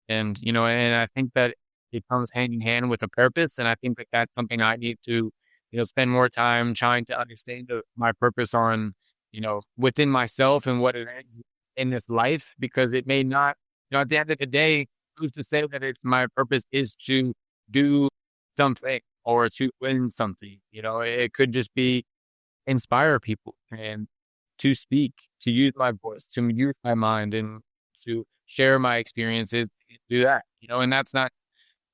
And, you know, and I think that it comes hand in hand with a purpose. And I think that that's something I need to, you know, spend more time trying to understand my purpose on, you know, within myself and what it is in this life, because it may not, you know, at the end of the day, who's to say that it's my purpose is to do something or to win something? You know, it could just be inspire people and to speak, to use my voice, to use my mind, and to share my experiences, do that, you know. And that's not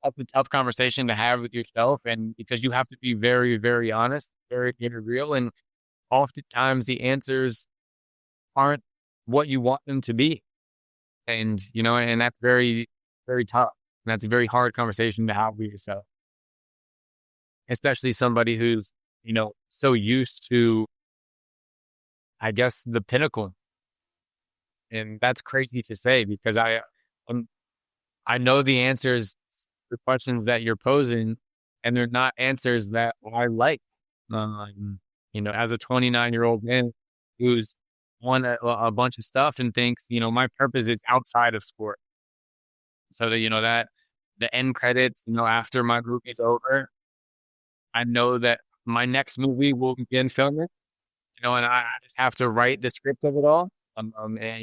a tough conversation to have with yourself, and because you have to be very, very honest, very real, and oftentimes the answers aren't what you want them to be. And, you know, and that's very, very tough. And that's a very hard conversation to have with yourself, especially somebody who's, you know, so used to, I guess, the pinnacle. And that's crazy to say, because I know the answers to the questions that you're posing, and they're not answers that I like. You know, as a 29-year-old man who's won a bunch of stuff and thinks, you know, my purpose is outside of sport. So that, you know, that the end credits, you know, after my movie's over, I know that my next movie will begin filming, you know, and I just have to write the script of it all. And,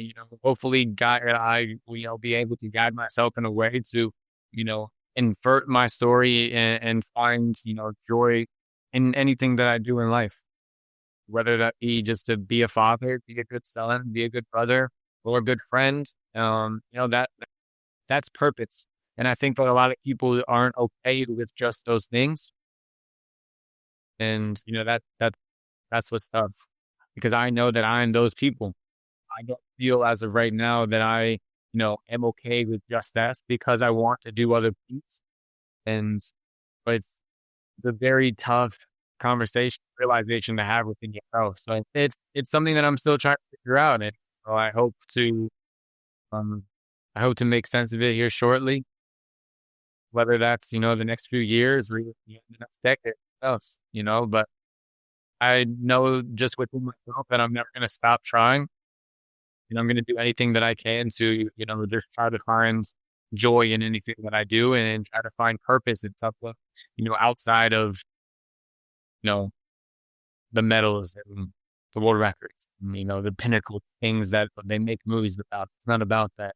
you know, hopefully you know, be able to guide myself in a way to, you know, invert my story and find, you know, joy in anything that I do in life, whether that be just to be a father, be a good son, be a good brother, or a good friend. You know, that's purpose. And I think that a lot of people aren't okay with just those things. And, you know, that's what's tough, because I know that I'm those people. I don't feel as of right now that I am okay with just that because I want to do other things. And but it's a very tough conversation, realization to have within yourself. So it's something that I'm still trying to figure out. And I hope to um I hope to make sense of it here shortly, whether that's, the next few years or even the next decade, who knows, but I know just within myself that I'm never going to stop trying. And I'm going to do anything that I can to, just try to find joy in anything that I do and try to find purpose in something, outside of, you know, the medals and the world records, the pinnacle things that they make movies about. It's not about that.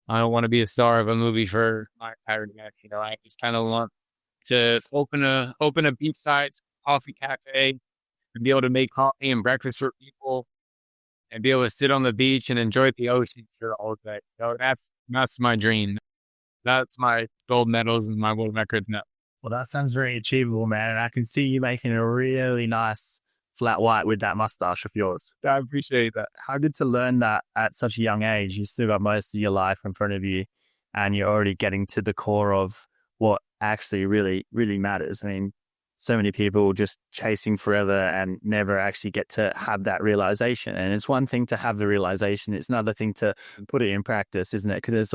I don't want to be a star of a movie for my entire life. I just kind of want to open a beachside coffee cafe and be able to make coffee and breakfast for people and be able to sit on the beach and enjoy the ocean for all day. So that's my dream. That's my gold medals and my world records now. Well, that sounds very achievable, man. And I can see you making a really nice flat white with that mustache of yours. I appreciate that. How good to learn that at such a young age. You still got most of your life in front of you and you're already getting to the core of what actually really, really matters. I mean, so many people just chasing forever and never actually get to have that realization. And it's one thing to have the realization. It's another thing to put it in practice, isn't it? Because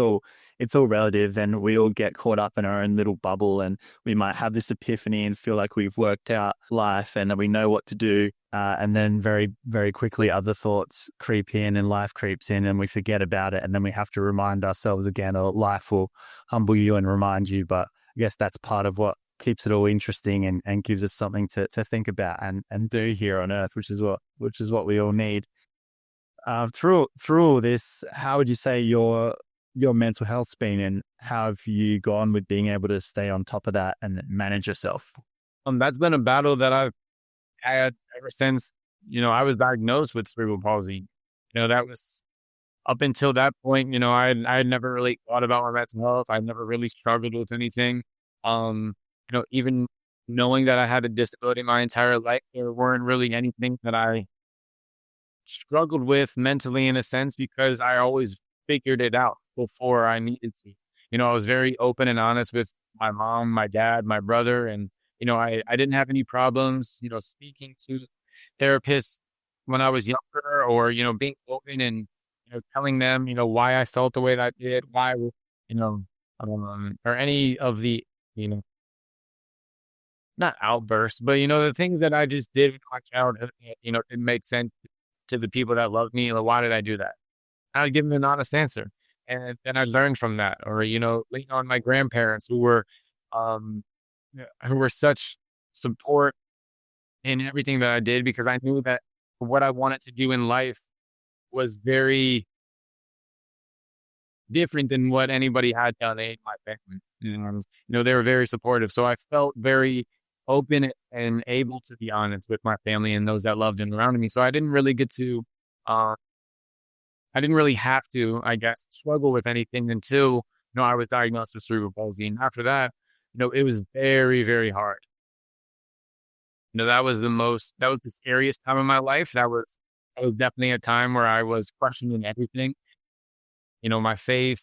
it's all relative and we all get caught up in our own little bubble and we might have this epiphany and feel like we've worked out life and we know what to do. And then very, very quickly, other thoughts creep in and life creeps in and we forget about it. And then we have to remind ourselves again, or life will humble you and remind you. But I guess that's part of what keeps it all interesting and gives us something to think about and do here on Earth, which is what we all need. Through all this, how would you say your mental health's been, and how have you gone with being able to stay on top of that and manage yourself? That's been a battle that I've had ever since, I was diagnosed with cerebral palsy. That was up until that point, I had never really thought about my mental health. I never really struggled with anything. Even knowing that I had a disability my entire life, there weren't really anything that I struggled with mentally in a sense because I always figured it out before I needed to. I was very open and honest with my mom, my dad, my brother, and, I didn't have any problems, speaking to therapists when I was younger or, being open and, telling them, why I felt the way that I did, why, or any of the, not outbursts, but, the things that I just did in my childhood, didn't make sense to the people that loved me. Like, why did I do that? I'd give them an honest answer. And then I learned from that. Or, lean on my grandparents who were such support in everything that I did because I knew that what I wanted to do in life was very different than what anybody had done in my family. They were very supportive. So I felt very open and able to be honest with my family and those that loved and around me. So I didn't really have to, I guess, struggle with anything until, I was diagnosed with cerebral palsy. And after that, it was very, very hard. That was the scariest time of my life. That was definitely a time where I was questioning everything. My faith,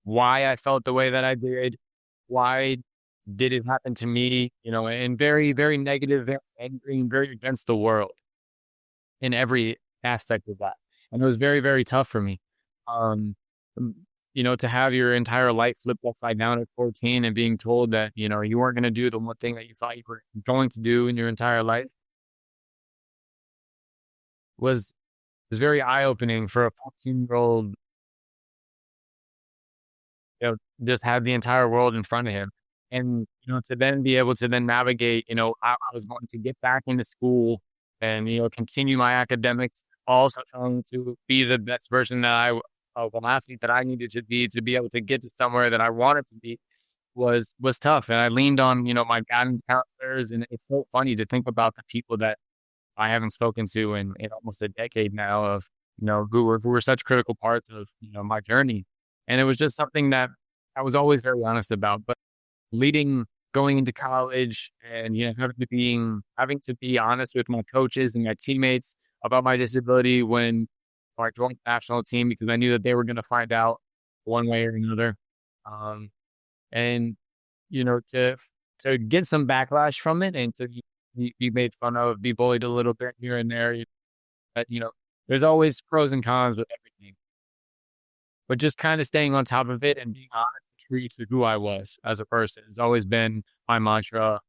why I felt the way that I did, why did it happen to me, and very, very negative, very angry, and very against the world in every aspect of that. And it was very, very tough for me. To have your entire life flipped upside down at 14 and being told that, you weren't going to do the one thing that you thought you were going to do in your entire life was very eye-opening for a 14-year-old, just have the entire world in front of him. And, to then be able to then navigate, I was going to get back into school and, continue my academics, also trying to be the best version that of an athlete that I needed to be able to get to somewhere that I wanted to be was tough. And I leaned on, my guidance counselors. And it's so funny to think about the people that I haven't spoken to in almost a decade now of, who were such critical parts of, my journey. And it was just something that I was always very honest about. But going into college and, having to be honest with my coaches and my teammates about my disability when, or I joined the national team because I knew that they were going to find out one way or another. And, to get some backlash from it and to be made fun of, be bullied a little bit here and there. But, there's always pros and cons with everything. But just kind of staying on top of it and being honest and true to who I was as a person has always been my mantra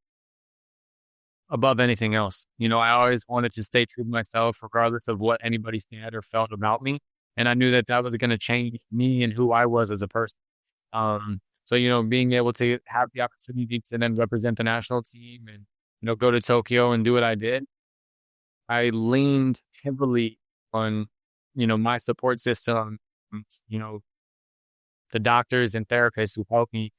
above anything else. I always wanted to stay true to myself, regardless of what anybody said or felt about me. And I knew that that was going to change me and who I was as a person. So, being able to have the opportunity to then represent the national team and, go to Tokyo and do what I did, I leaned heavily on, my support system, the doctors and therapists who helped me,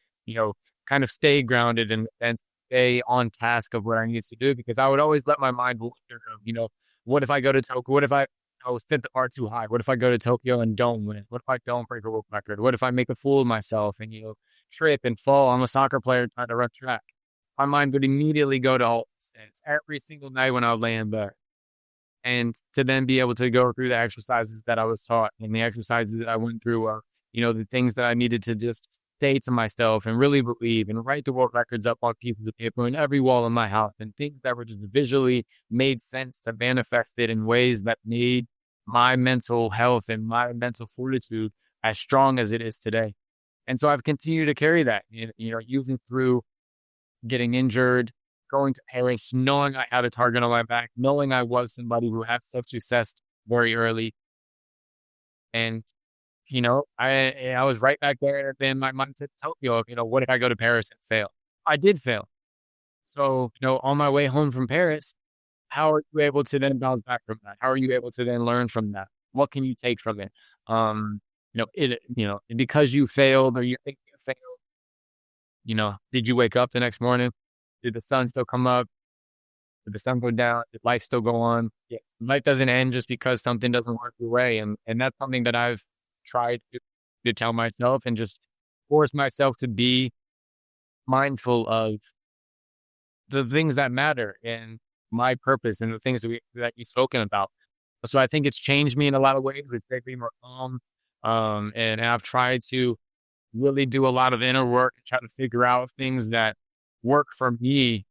kind of stay grounded and stay on task of what I needed to do, because I would always let my mind wander of, what if I go to Tokyo? What if I set the bar too high? What if I go to Tokyo and don't win? What if I don't break a world record? What if I make a fool of myself and, trip and fall? I'm a soccer player trying to run track. My mind would immediately go to all these things every single night when I was laying in bed. And to then be able to go through the exercises that I was taught and the exercises that I went through, the things that I needed to just say to myself and really believe and write the world records up on pieces of paper in every wall in my house, and things that were just visually made sense to manifest it in ways that made my mental health and my mental fortitude as strong as it is today. And so I've continued to carry that, using through getting injured, going to Paris, knowing I had a target on my back, knowing I was somebody who had such success very early. And, I was right back there in my mindset, Tokyo, what if I go to Paris and fail? I did fail. So, on my way home from Paris, how are you able to then bounce back from that? How are you able to then learn from that? What can you take from it? Because you failed or you think you failed, did you wake up the next morning? Did the sun still come up? Did the sun go down? Did life still go on? Yeah. Life doesn't end just because something doesn't work your way. And that's something that I've tried to tell myself and just force myself to be mindful of the things that matter and my purpose and the things that you've spoken about. So I think it's changed me in a lot of ways. It's made me more calm. And I've tried to really do a lot of inner work and try to figure out things that work for me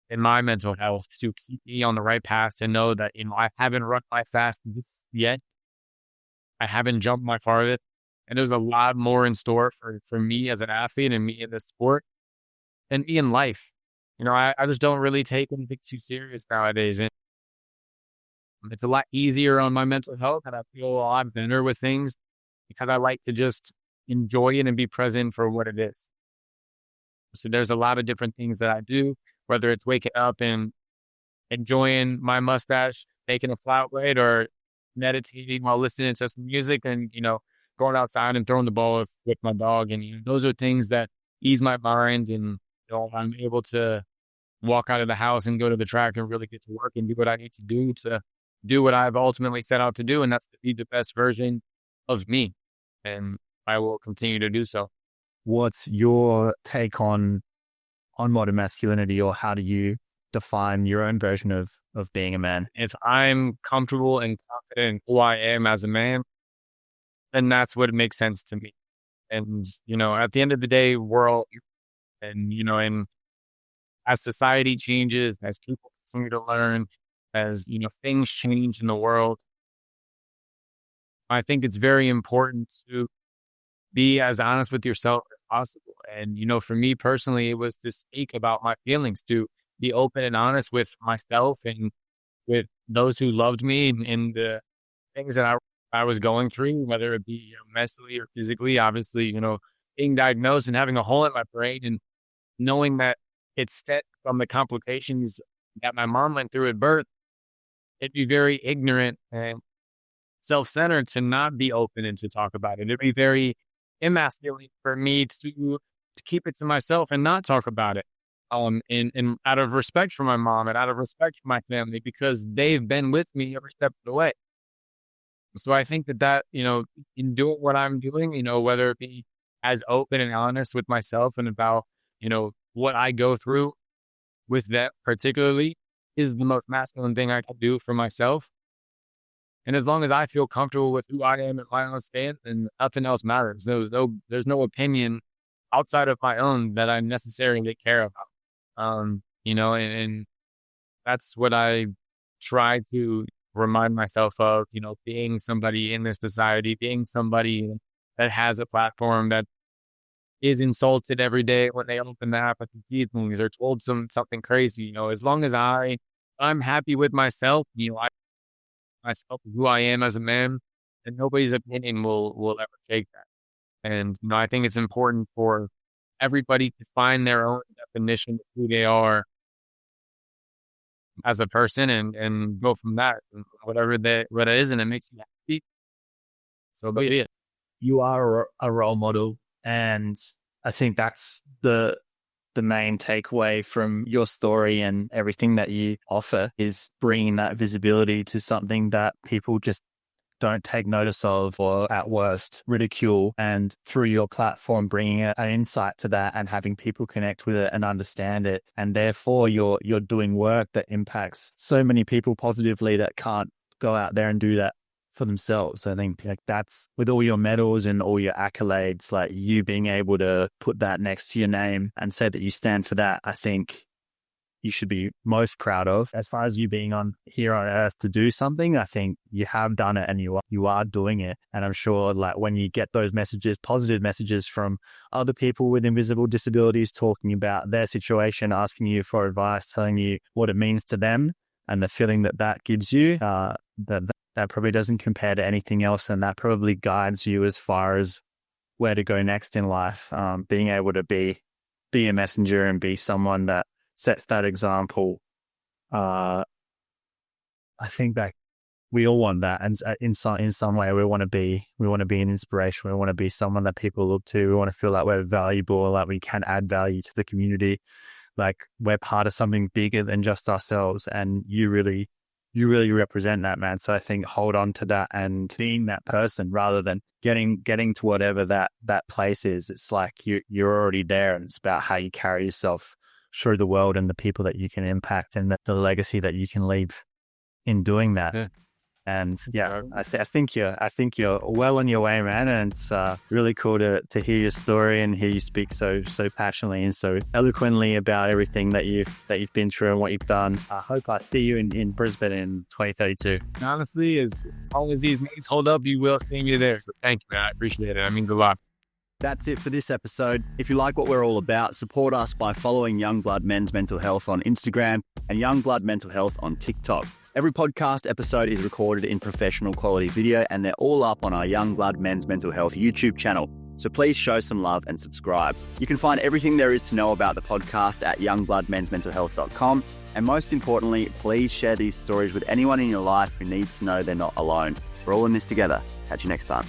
in my mental health to keep me on the right path, to know that, I haven't run my fastest yet. I haven't jumped my farthest. And there's a lot more in store for me as an athlete and me in this sport and me in life. I just don't really take anything too serious nowadays. And it's a lot easier on my mental health, and I feel a lot better with things because I like to just enjoy it and be present for what it is. So there's a lot of different things that I do, whether it's waking up and enjoying my mustache, making a flat blade, or meditating while listening to some music and, going outside and throwing the ball with my dog. And those are things that ease my mind, and I'm able to walk out of the house and go to the track and really get to work and do what I need to do what I've ultimately set out to do. And that's to be the best version of me. And I will continue to do so. What's your take on modern masculinity, or how do you define your own version of being a man? If I'm comfortable and confident in who I am as a man, then that's what makes sense to me. And, at the end of the day, we're all, and, as society changes, as people continue to learn, as, things change in the world, I think it's very important to be as honest with yourself as possible. And, for me personally, it was to speak about my feelings, to be open and honest with myself and with those who loved me and the things that I was going through, whether it be mentally or physically. Obviously, being diagnosed and having a hole in my brain and knowing that it stemmed from the complications that my mom went through at birth, it'd be very ignorant and self-centered to not be open and to talk about it. It'd be very emasculating for me to keep it to myself and not talk about it. And out of respect for my mom and out of respect for my family, because they've been with me every step of the way. So I think that, in doing what I'm doing, whether it be as open and honest with myself and about, what I go through with that particularly, is the most masculine thing I can do for myself. And as long as I feel comfortable with who I am and my own stance, and nothing else matters. There's no opinion outside of my own that I necessarily care about. And that's what I try to remind myself of, being somebody in this society, being somebody that has a platform, that is insulted every day when they open the app at the teeth or told something crazy. As long as I'm happy with myself, myself, who I am as a man, and nobody's opinion will ever shake that. And, I think it's important for everybody to find their own definition of who they are as a person and go from that, and whatever what it is, and it makes you happy. So be it. You are a role model, and I think that's the main takeaway from your story and everything that you offer, is bringing that visibility to something that people just don't take notice of, or at worst ridicule, and through your platform bringing an insight to that and having people connect with it and understand it, and therefore you're doing work that impacts so many people positively that can't go out there and do that for themselves. I think that's, with all your medals and all your accolades, like you being able to put that next to your name and say that you stand for that, I think you should be most proud of. As far as you being here on earth to do something, I think you have done it, and you are doing it. And I'm sure when you get those messages, positive messages from other people with invisible disabilities talking about their situation, asking you for advice, telling you what it means to them, and the feeling that gives you, that probably doesn't compare to anything else. And that probably guides you as far as where to go next in life. Being able to be a messenger and be someone that sets that example. I think that we all want that. And in some way, we want to be an inspiration. We want to be someone that people look to. We want to feel like we're valuable, like we can add value to the community, like we're part of something bigger than just ourselves. And you really represent that, man. So I think hold on to that and being that person rather than getting to whatever that place is. It's like you're already there, and it's about how you carry yourself through the world and the people that you can impact and the legacy that you can leave in doing that. Yeah. And I think you're well on your way, man. And it's really cool to hear your story and hear you speak so passionately and so eloquently about everything that you've been through and what you've done. I hope I see you in Brisbane in 2032. Honestly, as long as these knees hold up, you will see me there. So thank you, man. I appreciate it. That means a lot. That's it for this episode. If you like what we're all about, support us by following Young Blood Men's Mental Health on Instagram and Young Blood Mental Health on TikTok. Every podcast episode is recorded in professional quality video, and they're all up on our Young Blood Men's Mental Health YouTube channel. So please show some love and subscribe. You can find everything there is to know about the podcast at youngbloodmensmentalhealth.com. And most importantly, please share these stories with anyone in your life who needs to know they're not alone. We're all in this together. Catch you next time.